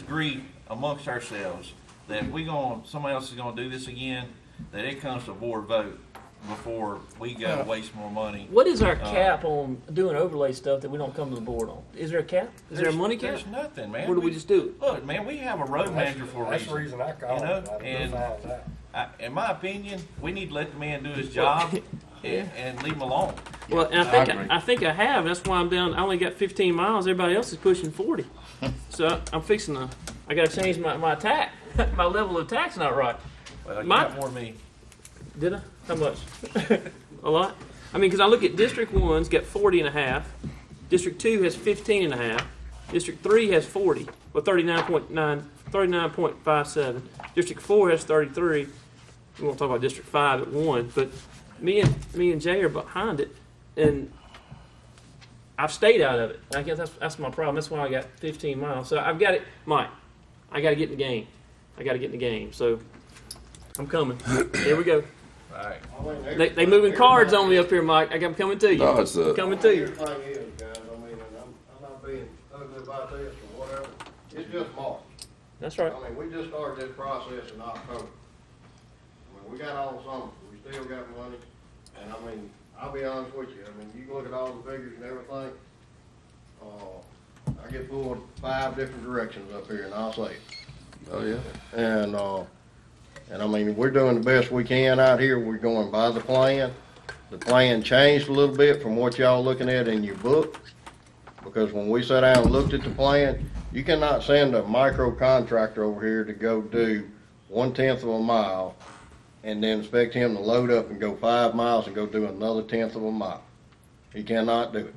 I: agree amongst ourselves that if somebody else is gonna do this again, that it comes to board vote before we go waste more money.
A: What is our cap on doing overlay stuff that we don't come to the board on? Is there a cap? Is there a money cap?
I: There's nothing, man.
A: Or do we just do it?
I: Look, man, we have a road manager for a
H: That's
I: reason.
H: the reason I called.
I: You know,
H: I'd go
I: and
H: find out.
I: in my opinion, we need to let the man do his job and leave him alone.
A: Well, and
F: I
A: I
F: agree.
A: think I have. That's why I'm down. I only got 15 miles. Everybody else is pushing 40. So I'm fixing to. I got to change my tax. My level of tax not right.
I: Well, you
A: My-
I: got more than me.
A: Did I? How much? A lot? I mean, because I look at District 1's got 40 and a half. District 2 has 15 and a half. District 3 has 40, well, 39.57. District 4 has 33. We won't talk about District 5 at 1, but me and Jay are behind it, and I've stayed out of it. I guess that's my problem. That's why I got 15 miles. So I've got it, Mike. I got to get in the game. So I'm coming. Here we go.
I: All right.
A: They moving cards on me up here, Mike. I'm coming to you.
B: No, it's
A: I'm coming to you.
S: The thing is, guys, I mean, and I'm not being ugly about this or whatever, it's just March.
A: That's right.
S: I mean, we just started this process in October. I mean, we got all summer, we still got money, and I mean, I'll be honest with you, I mean, you can look at all the figures and everything, I get pulled 5 different directions up here, and I'll say it.
B: Oh, yeah.
S: And I mean, we're doing the best we can out here. We're going by the plan. The plan changed a little bit from what y'all looking at in your book. Because when we sat down and looked at the plan, you cannot send a micro contractor over here to go do 1/10 of a mile and then expect him to load up and go 5 miles and go do another 1/10 of a mile. He cannot do it.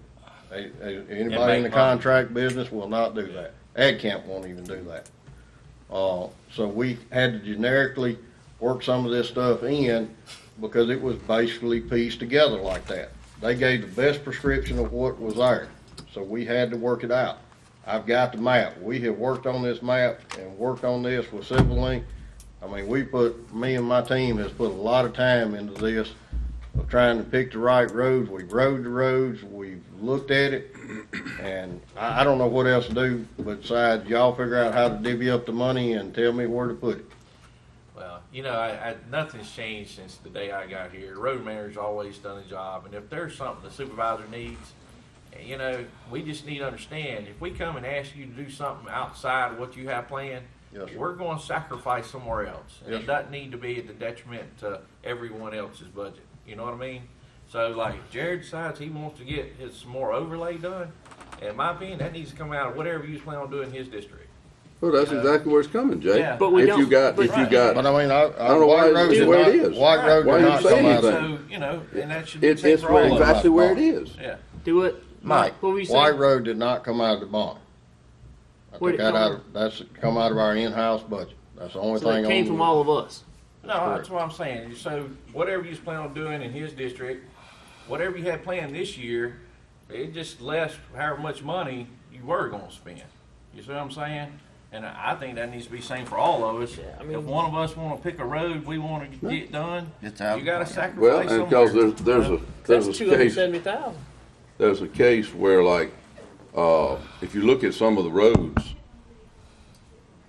S: Anybody in the contract business will not do that. Ag Camp won't even do that. So we had to generically work some of this stuff in because it was basically pieced together like that. They gave the best prescription of what was there, so we had to work it out. I've got the map. We have worked on this map and worked on this with Civil Link. I mean, me and my team has put a lot of time into this of trying to pick the right roads. We've rode the roads, we've looked at it, and I don't know what else to do besides y'all figure out how to divvy up the money and tell me where to put it.
I: Well, nothing's changed since the day I got here. The road manager's always done a job, and if there's something the supervisor needs, we just need to understand, if we come and ask you to do something outside of what you have planned,
S: Yes, sir.
I: we're going to sacrifice somewhere else. And
S: Yes,
I: it
S: sir.
I: doesn't need to be at the detriment to everyone else's budget. You know what I mean? So, like, Jared decides he wants to get some more overlay done, in my opinion, that needs to come out of whatever you plan on doing in his district.
B: Well, that's exactly where it's coming, Jay.
I: Yeah.
A: But we
B: If you
A: don't-
B: got, if you got,
S: But I mean,
B: I don't know why
S: White
B: it's
S: Road
B: where it
S: did
B: is.
S: not, White Road
B: Why
S: did
B: you
S: not
B: say
S: come out of
B: anything?
S: that.
I: So, and that should be
B: it's
I: the same for all of us.
B: exactly where it is.
I: Yeah.
A: Do what?
F: Mike,
A: What were you saying?
S: White Road did not come out of the bond. I
A: Where'd
S: took
A: it
S: that
A: come
S: out of, that's come out of our in-house budget. That's the only
A: So
S: thing
A: it
S: on.
A: came from all of us.
I: No, that's what I'm saying. So whatever you was planning on doing in his district, whatever you had planned this year, it just less however much money you were gonna spend. You see what I'm saying? And I think that needs to be same for all of us.
A: I mean-
I: If one of us wanna pick a road we wanna get done,
F: It's out.
I: you gotta
B: Well,
I: sacrifice
B: and because
I: somewhere.
B: there's
A: That's
B: a case,
A: 270,000.
B: there's a case where like, if you look at some of the roads,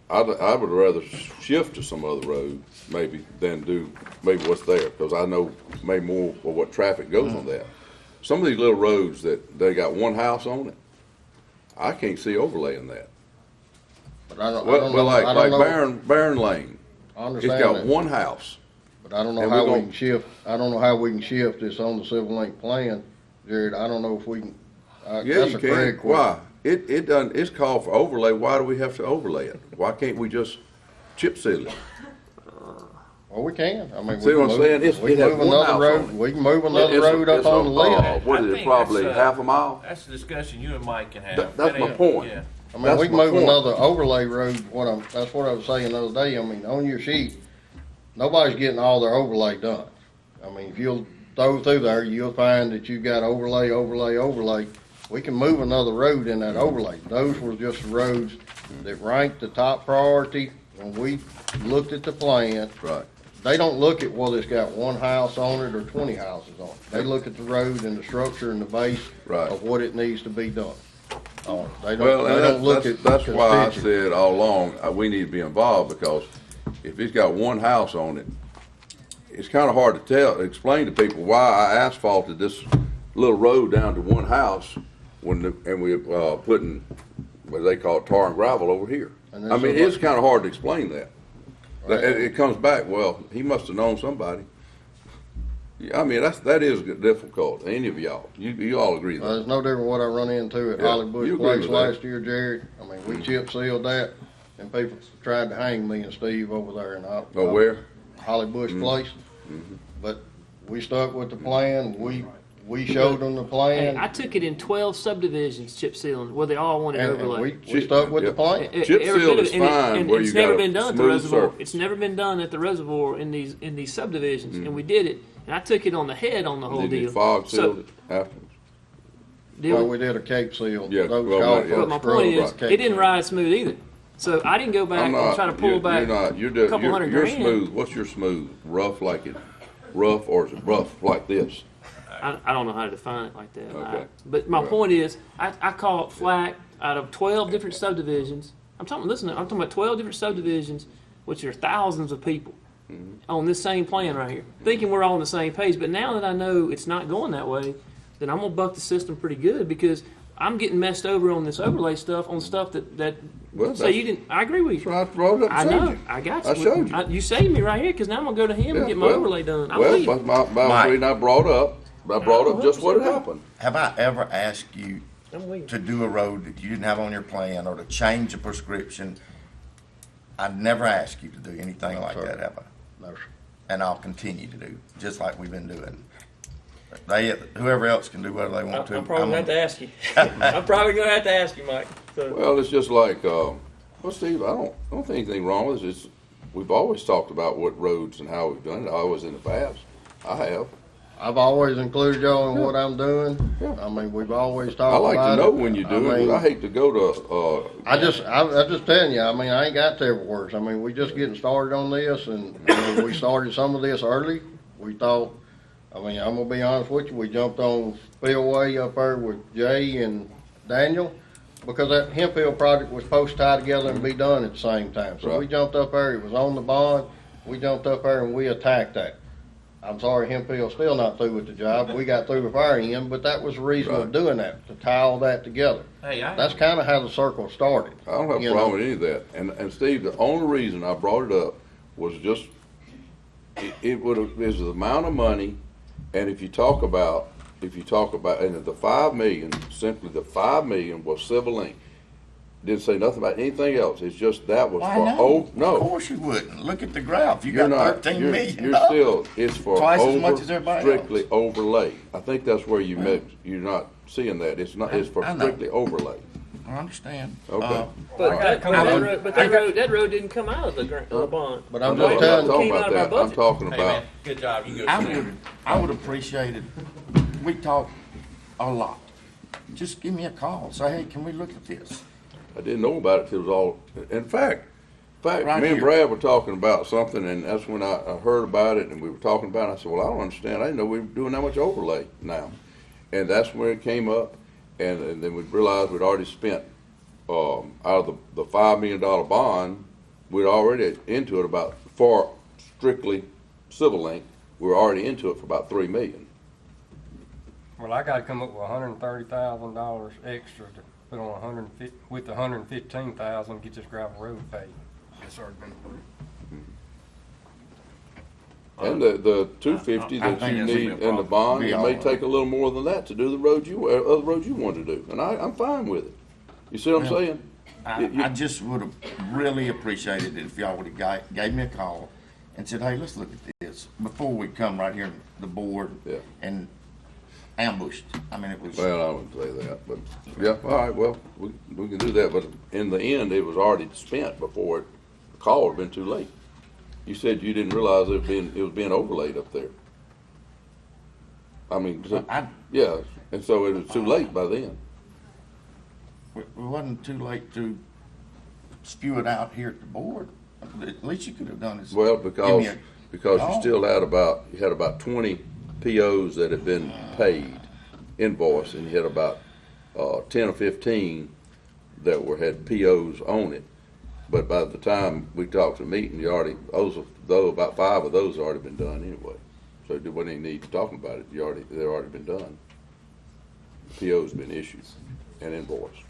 B: I would rather shift to some other road maybe than do maybe what's there, because I know maybe more of what traffic goes on that. Some of these little roads that they got one house on it, I can't see overlaying that.
S: But I don't, I
B: Well,
S: don't
B: well,
S: know,
B: like
S: I don't know.
B: Barron Lane,
S: I
B: it's
S: understand
B: got
S: that.
B: one house.
S: But I don't know
B: And
S: how
B: we're
S: we
B: gonna-
S: can shift, I don't know how we can shift this on the Civil Link plan, Jared. I don't know if we can,
B: Yeah,
S: that's
B: you
S: a Craig
B: can.
S: question.
B: Why? It done, it's called for overlay. Why do we have to overlay it? Why can't we just chip seal it?
S: Well, we can. I mean,
B: See what I'm saying?
S: we
B: It
S: can
B: has
S: move
B: one
S: another
B: house
S: road,
B: on it.
S: we can move another
B: It's a-
S: road up
B: it's a,
S: on the list.
B: what
I: I
B: is it,
I: think
B: probably
I: that's,
B: half a mile?
I: That's a discussion you and Mike can have.
B: That's
I: That
B: my
I: ain't-
B: point.
I: Yeah.
S: I mean,
B: That's
S: we can
B: my
S: move
B: point.
S: another overlay road, that's what I was saying the other day. I mean, on your sheet, nobody's getting all their overlay done. I mean, if you'll throw through there, you'll find that you've got overlay. We can move another road in that overlay. Those were just roads that ranked the top priority when we looked at the plan.
B: Right.
S: They don't look at whether it's got one house on it or 20 houses on it. They look at the road and the structure and the base
B: Right.
S: of what it needs to be done on it. They
B: Well,
S: don't look at
B: that's why I
S: constituents.
B: said all along, we need to be involved, because if it's got one house on it, it's kind of hard to explain to people why I asphalted this little road down to one house and we're putting, what they call it, tar and gravel over here.
S: And
B: I
S: this
B: mean,
S: is
B: it's kind of hard to explain that.
S: Right.
B: It comes back, well, he must have known somebody. Yeah, I mean, that is difficult. Any of y'all, you all agree with that?
S: It's no different what I run into at
B: Yeah,
S: Holly Bush
B: you agree
S: Place
B: with that.
S: last year, Jared. I mean, we chip sealed that, and people tried to hang me and Steve over there, and
B: Oh, where?
S: Holly Bush
B: Mhm.
S: Place.
B: Mhm.
S: But we stuck with the plan. We showed them the
A: Hey,
S: plan,
A: I took it in 12 subdivisions, chip sealing, where they all wanted
S: and
A: overlay.
S: we stuck with the
B: Yeah.
S: plan.
B: Chip
A: Every
B: seal
A: bit of
B: is
A: it, and it-
B: fine
A: and
B: where
A: it's
B: you got
A: never
B: a
A: been done at the
B: smooth
A: reservoir.
B: surface.
A: It's never been done at the reservoir in these subdivisions,
B: Mm-hmm.
A: and we did it. And I took it on the head on the whole
B: Did you
A: deal.
B: fog
A: So,
B: sealed it afterwards?
A: did
S: Well,
A: we?
S: we did a cape seal.
B: Yeah,
S: Those
B: well,
S: called
B: yeah.
S: for
A: But my
S: scrub
A: point is,
S: rock cape
A: it didn't
S: seal.
A: ride smooth either. So I didn't go back
B: I'm
A: and try to pull back
B: You're not.
A: a couple hundred
B: You're
A: grand.
B: smooth. What's your smooth? Rough like it, rough, or is it rough like this?
A: I don't know how to define it like that.
B: Okay.
A: But my
B: Right.
A: point is, I caught flack out of 12 different subdivisions. I'm talking about 12 different subdivisions, which are thousands of people on this same plan right here, thinking we're all on the same page. But now that I know it's not going that way, then I'm gonna buck the system pretty good, because I'm getting messed over on this overlay stuff, on stuff that
B: Well,
A: say
B: that's-
A: you didn't. I agree with you.
B: That's why I brought it up
A: I
B: and showed
A: know.
B: you.
A: I got you.
B: I showed you.
A: You saved me right here, because now I'm gonna go to him
B: Yeah,
A: and get my
B: well,
A: overlay done. I'm
B: Well,
A: leaving.
B: that's my
F: Mike.
B: reason I brought up just what happened.
F: Have I ever asked you
A: I'm leaving.
F: to do a road that you didn't have on your plan, or to change a prescription? I've never asked you to do anything like
S: sir.
F: that, have I?
S: No, sir.
F: And I'll continue to do, just like we've been doing. Whoever else can do whatever they want to.
A: I'm probably gonna have
F: gonna-
A: to ask you. I'm probably gonna have to ask you, Mike. So.
B: Well, it's just like, well, Steve, I don't think anything wrong with this. We've always talked about what roads and how we've done it. I was in the past. I have.
S: I've always included y'all in what I'm doing.
B: Yeah.
S: I mean, we've always talked
B: I like
S: about
B: to know
S: it.
B: when you
S: I
B: do it,
S: mean,
B: but I hate to go to,
S: I'm just telling you, I mean, I ain't got to ever works. I mean, we just getting started on this, and I mean, we started some of this early. We thought, I mean, I'm gonna be honest with you, we jumped on Spillway up there with Jay and Daniel, because that Hemp Hill project was supposed to tie together and be done at the same time. So we
B: Right.
S: jumped up there, it was on the bond, we jumped up there and we attacked that. I'm sorry, Hemp Hill's still not through with the job. We got through with our end, but that was the reason of
B: Right.
S: doing that, to tie all that together.
I: Hey,
S: That's kind of how the circle started.
B: I don't have a
S: you
B: problem
S: know.
B: with any of that. And Steve, the only reason I brought it up was just, it would have, is the amount of money, and if you talk about, and the 5 million, simply the 5 million was Civil Link. Didn't say nothing about anything else. It's just that was
F: Why
B: for,
F: not?
B: no.
F: Of course you wouldn't. Look at the graph. You
B: You're
F: got
B: not,
F: 13 million.
B: you're still, it's for
F: Twice as much as everybody
B: strictly overlay. I think that's where you mix, you're not, seeing that. It's not, it's for
F: I know.
B: strictly overlay.
F: I understand.
B: Okay.
A: But that road didn't come out of the bond.
O: But
B: I'm
O: I'm
B: not
O: just telling
B: talking
A: came out
B: about
A: of our
B: that. I'm
A: budget.
B: talking
I: Hey,
B: about,
I: man, good job, you go.
F: I would appreciate it. We talk a lot. Just give me a call. Say, hey, can we look at this?
B: I didn't know about it till it was all, in fact,
F: Right
B: me and
F: here.
B: Brad were talking about something, and that's when I heard about it, and we were talking about it. I said, well, I don't understand. I didn't know we were doing that much overlay now. And that's where it came up, and then we realized we'd already spent, out of the $5 million bond, we'd already into it about, for strictly civil link, we were already into it for about $3 million.
H: Well, I gotta come up with $130,000 extra to put on 150, with $115,000 get this gravel road paid. It's already been approved.
B: And the 250
F: I
B: that
F: think
B: you
F: that's
B: need
F: gonna be a
B: in the
F: problem.
B: bond,
F: Be
B: it
F: all
B: may
F: right.
B: take a little more than that to do the road other roads you want to do, and I'm fine with it. You see what I'm
F: Well,
B: saying?
F: I just would have really appreciated it if y'all would have gave me a call and said, hey, let's look at this before we come right here to the board
B: Yeah.
F: and ambushed. I mean, it was.
B: Well, I wouldn't say that, but yeah, all right. Well, we can do that, but in the end, it was already spent before the call had been too late. You said you didn't realize it was being overlaid up there. I mean, yeah, and so it was too late by then.
F: It wasn't too late to spew it out here at the board. At least you could have done is.
B: Well,
F: give
B: because
F: me a
B: because you
F: call.
B: still had about 20 POs that had been paid, invoiced, and you had about 10 or 15 that had POs on it. But by the time we talked to the meeting, about 5 of those had already been done anyway. So there wasn't any need to talk about it. They'd already been done. The PO's been issued and invoiced.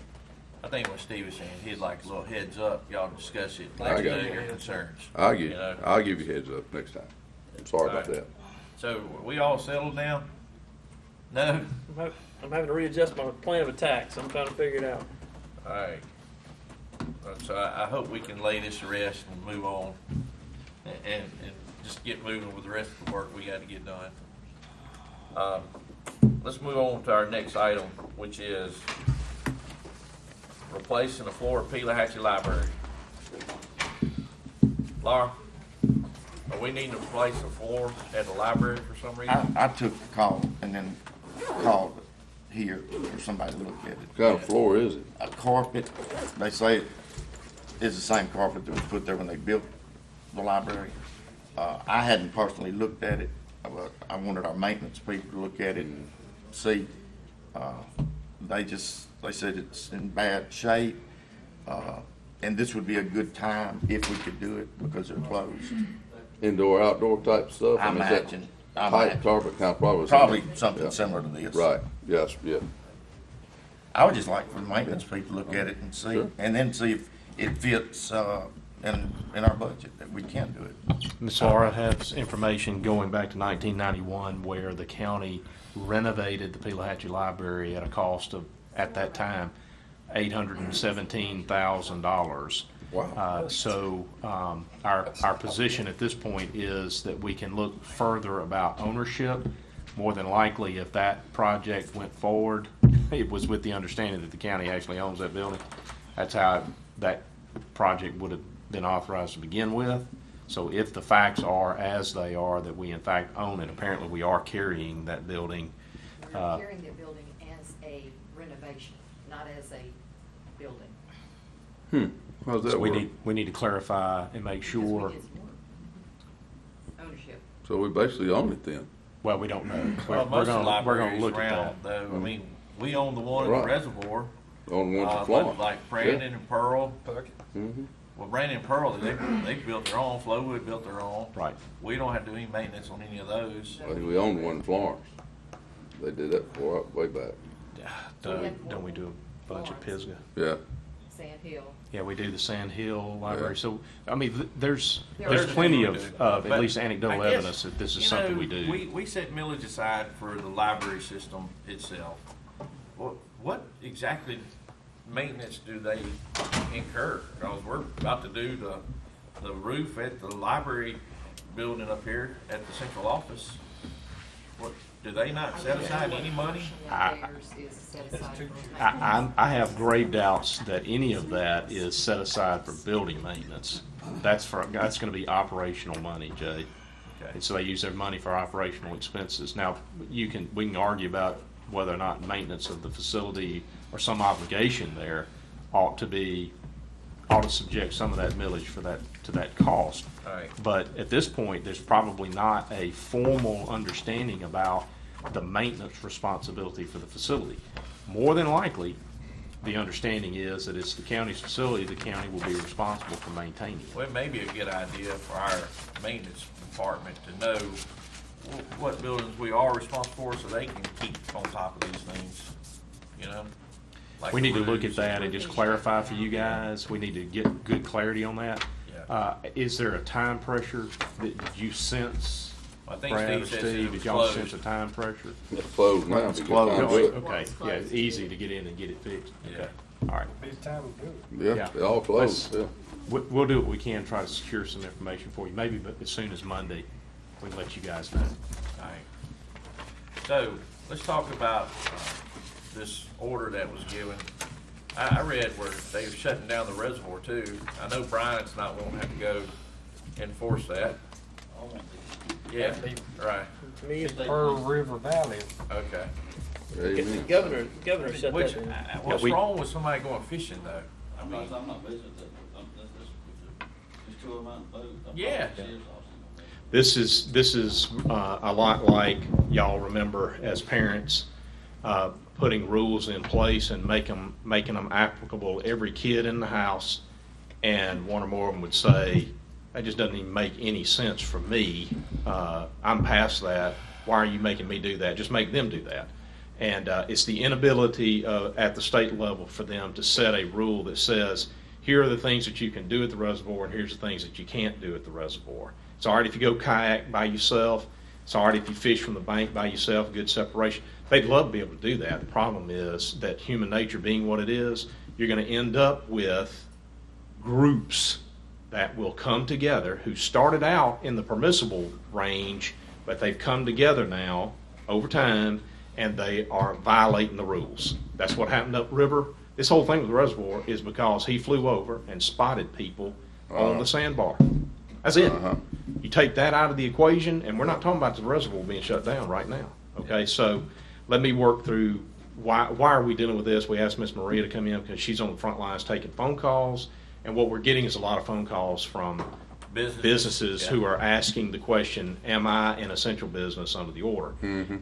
I: I think what Steve was saying, he'd like a little heads up, y'all discuss it,
B: I
I: let you
B: got
I: know
B: it.
I: your concerns.
B: I'll
I: you know?
B: give you heads up next time. I'm sorry about that.
I: So, we all settled now? No?
A: I'm having to readjust my plan of attack, so I'm trying to figure it out.
I: All right. So I hope we can lay this to rest and move on and just get moving with the rest of the work we got to get done. Let's move on to our next item, which is replacing the floor at Pelahatchie Library. Laura, are we needing to replace the floor at the library for some reason?
F: I took the call and then called here for somebody to look at it.
B: What kind of floor is it?
F: A carpet. They say it's the same carpet that was put there when they built the library. I hadn't personally looked at it, but I wanted our maintenance people to look at it and see. They said it's in bad shape, and this would be a good time if we could do it because they're closed.
B: Indoor, outdoor type stuff?
F: I
B: mean, is that
F: imagine.
B: Pipe carpet kind of probably.
F: Probably something similar to this.
B: Right, yes, yeah.
F: I would just like for the maintenance people to look at it and see,
B: Sure.
F: and then see if it fits in our budget that we can do it.
L: Ms. Laura has information going back to 1991 where the county renovated the Pelahatchie Library at a cost of, at that time, $817,000.
B: Wow.
L: So our position at this point is that we can look further about ownership. More than likely, if that project went forward, it was with the understanding that the county actually owns that building. That's how that project would have been authorized to begin with. So if the facts are as they are, that we in fact own it, apparently we are carrying that building.
R: We're carrying the building as a renovation, not as a building.
B: How's that
L: So
B: work?
L: we need to clarify and make sure.
R: Ownership.
B: So we basically own it then?
L: Well, we don't know.
I: Well, most of the
L: we're gonna
I: libraries
L: look at
I: around,
L: that.
I: though, I mean, we own the one in
B: Right.
I: the reservoir.
B: Own the ones in
I: but
B: Florence.
I: like Brandon and Pearl.
B: Mm-hmm.
I: Well, Brandon and Pearl, they built their own, Flowwood built their own.
L: Right.
I: We don't have to do any maintenance on any of those.
B: I think we owned one in Florence. They did that before, way back.
L: Don't we do a bunch at Pisgah?
B: Yeah.
R: Sand Hill.
L: Yeah, we do the Sand Hill Library.
B: Yeah.
L: So, I mean, there's
I: There's
L: plenty
I: we
L: of
I: do.
L: at
I: But
L: least anecdotal
I: I guess,
L: evidence that this is
I: you
L: something
I: know,
L: we do.
I: We set millage aside for the library system itself. What exactly maintenance do they incur? Because we're about to do the roof at the library building up here at the central office. Do they not set aside any money?
R: Theirs is set aside for
L: I have grave doubts that any of that is set aside for building maintenance. That's gonna be operational money, Jay.
I: Okay.
L: And so they use their money for operational expenses. Now, we can argue about whether or not maintenance of the facility or some obligation there ought to subject some of that millage to that cost.
I: All right.
L: But at this point, there's probably not a formal understanding about the maintenance responsibility for the facility. More than likely, the understanding is that it's the county's facility, the county will be responsible for maintaining it.
I: Well, it may be a good idea for our maintenance department to know what buildings we are responsible for so they can keep on top of these things, you know? Like
L: We need to look at
I: roofs.
L: that and just clarify for you guys. We need to get good clarity on that. Is there a time pressure that did you sense,
I: I think
L: Brad or
I: Steve said it
L: Steve?
I: was
L: Did y'all
I: closed.
L: sense a time pressure?
B: It's closed now.
F: It's
B: Be a good
F: closed.
B: time to do it.
L: Okay, yeah, it's easy to get in and get it fixed.
I: Yeah.
L: All right.
H: It's time to do it.
B: Yeah, they all closed, yeah.
L: We'll do what we can, try to secure some information for you, maybe as soon as Monday, we can let you guys know.
I: All right. So, let's talk about this order that was given. I read where they were shutting down the reservoir too. I know Brian's not wanting to have to go enforce that. Yeah, right.
A: To me, it's
H: Pearl River Valley.
I: Okay.
B: Amen.
A: Governor shut
I: Which,
A: that down.
I: what's
L: we-
I: wrong with somebody going fishing though? I mean,
K: I'm not visiting that, there's two of them on the boat.
I: Yeah.
L: This is a lot like y'all remember as parents, putting rules in place and making them applicable to every kid in the house. And one or more of them would say, that just doesn't even make any sense for me. I'm past that. Why are you making me do that? Just make them do that. And it's the inability at the state level for them to set a rule that says, here are the things that you can do at the reservoir and here's the things that you can't do at the reservoir. It's all right if you go kayak by yourself. It's all right if you fish from the bank by yourself, good separation. They'd love to be able to do that. The problem is that human nature being what it is, you're going to end up with groups that will come together who started out in the permissible range, but they've come together now over time and they are violating the rules. That's what happened upriver. This whole thing with the reservoir is because he flew over and spotted people on the sandbar. That's it. You take that out of the equation, and we're not talking about the reservoir being shut down right now. Okay, so let me work through why are we dealing with this. We asked Miss Maria to come in because she's on the front lines taking phone calls, and what we're getting is a lot of phone calls from businesses who are asking the question, am I an essential business under the order?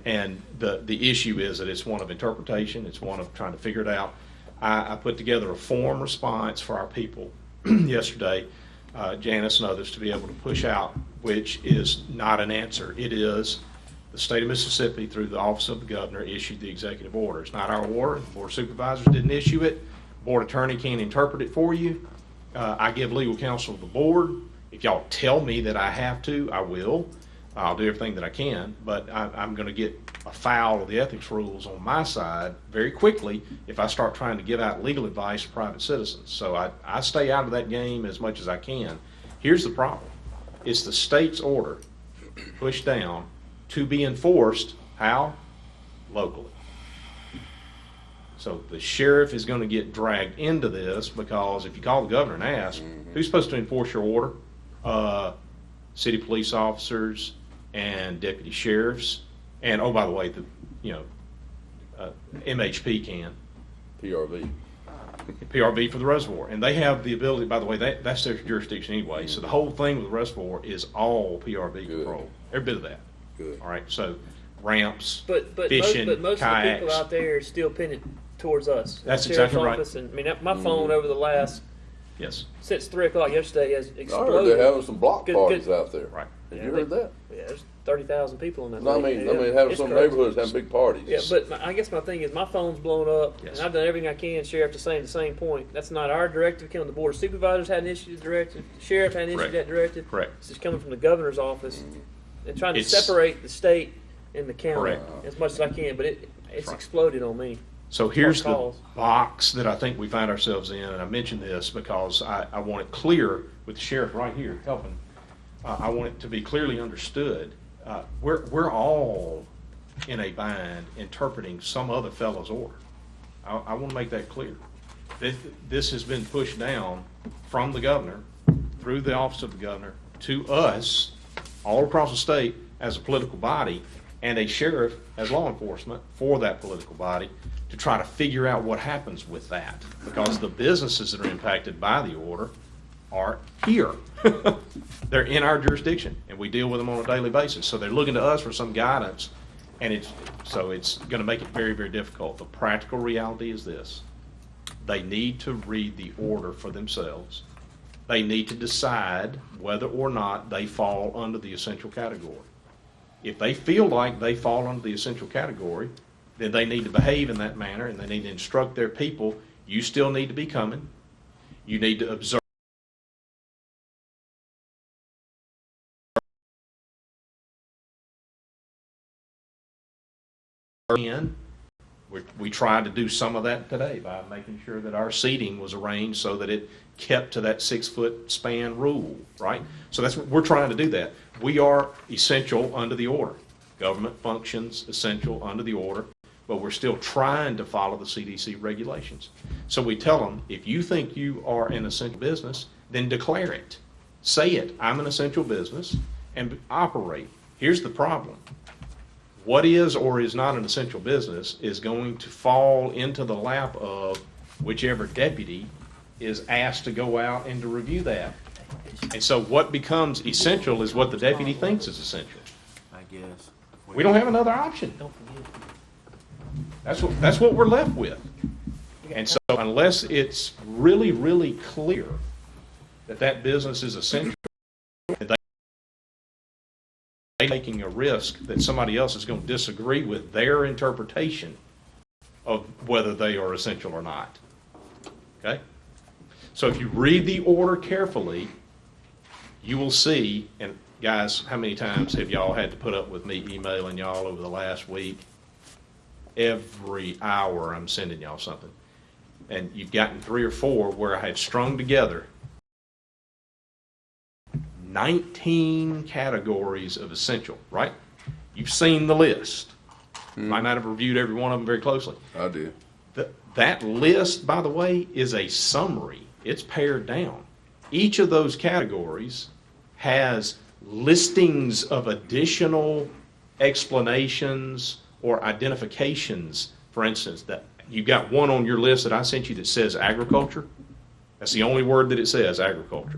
L: And the issue is that it's one of interpretation. It's one of trying to figure it out. I put together a form response for our people yesterday, Janice and others, to be able to push out, which is not an answer. It is the state of Mississippi, through the office of the governor, issued the executive order. It's not our order. The Board of Supervisors didn't issue it. Board attorney can't interpret it for you. I give legal counsel to the board. If y'all tell me that I have to, I will. I'll do everything that I can, but I'm going to get afoul of the ethics rules on my side very quickly if I start trying to give out legal advice to private citizens. So I stay out of that game as much as I can. Here's the problem. It's the state's order pushed down to be enforced, how? Locally. So the sheriff is going to get dragged into this because if you call the governor and ask, who's supposed to enforce your order? City police officers and deputy sheriffs, and oh, by the way, MHP can. PRV for the reservoir, and they have the ability. By the way, that's their jurisdiction anyway. So the whole thing with the reservoir is all PRV control. Every bit of that.
B: Good.
L: All right. So ramps,
A: But
L: fishing,
A: most
L: kayaks.
A: of the people out there are still pinning towards us.
L: That's
A: The sheriff's
L: exactly right.
A: office, and, I mean, my phone over the last since 3 o'clock yesterday has
B: I heard
A: exploded.
B: they're having some block
A: Good-
B: parties
A: good-
B: out there.
L: Right.
B: Have you heard that?
A: Yeah, there's 30,000 people in that.
B: No, I
A: thing.
B: mean, having
A: It's
B: some
A: crazy.
B: neighborhoods having big parties.
A: Yeah, but I guess my thing is my phone's blown up,
L: Yes.
A: and I've done everything I can, Sheriff, to say the same point. That's not our directive. Coming, the Board of Supervisors hadn't issued the directive. The Sheriff hadn't issued
L: Correct.
A: that directive.
L: Correct.
A: This is coming from the governor's office, and trying to
L: It's-
A: separate the state and the county
L: Correct.
A: as much as I can. But it's
L: right.
A: exploded on me.
L: So here's
A: Phone
L: the
A: calls.
L: box that I think we find ourselves in, and I mention this because I want it clear with the sheriff right here helping. I want it to be clearly understood. We're all in a bind interpreting some other fellow's order. I want to make that clear. This has been pushed down from the governor, through the office of the governor, to us, all across the state as a political body, and a sheriff as law enforcement for that political body, to try to figure out what happens with that. Because the businesses that are impacted by the order are here. They're in our jurisdiction, and we deal with them on a daily basis. So they're looking to us for some guidance, and it's going to make it very, very difficult. The practical reality is this. They need to read the order for themselves. They need to decide whether or not they fall under the essential category. If they feel like they fall under the essential category, then they need to behave in that manner, and they need to instruct their people, you still need to be coming. You need to observe. We tried to do some of that today by making sure that our seating was arranged so that it kept to that 6 foot span rule, right? So that's what we're trying to do that. We are essential under the order. Government functions essential under the order, but we're still trying to follow the CDC regulations. So we tell them, if you think you are an essential business, then declare it. Say it, I'm an essential business, and operate. Here's the problem. What is or is not an essential business is going to fall into the lap of whichever deputy is asked to go out and to review that. And so what becomes essential is what the deputy thinks is essential.
I: I guess.
L: We don't have another option. That's what we're left with. And so unless it's really, really clear that that business is essential, and they're taking a risk that somebody else is going to disagree with their interpretation of whether they are essential or not. Okay? So if you read the order carefully, you will see, and guys, how many times have y'all had to put up with me emailing y'all over the last week? Every hour I'm sending y'all something. And you've gotten 3 or 4 where I had strung together 19 categories of essential, right? You've seen the list. Might not have reviewed every one of them very closely.
B: I did.
L: That list, by the way, is a summary. It's pared down. Each of those categories has listings of additional explanations or identifications. For instance, that you've got one on your list that I sent you that says agriculture. That's the only word that it says, agriculture.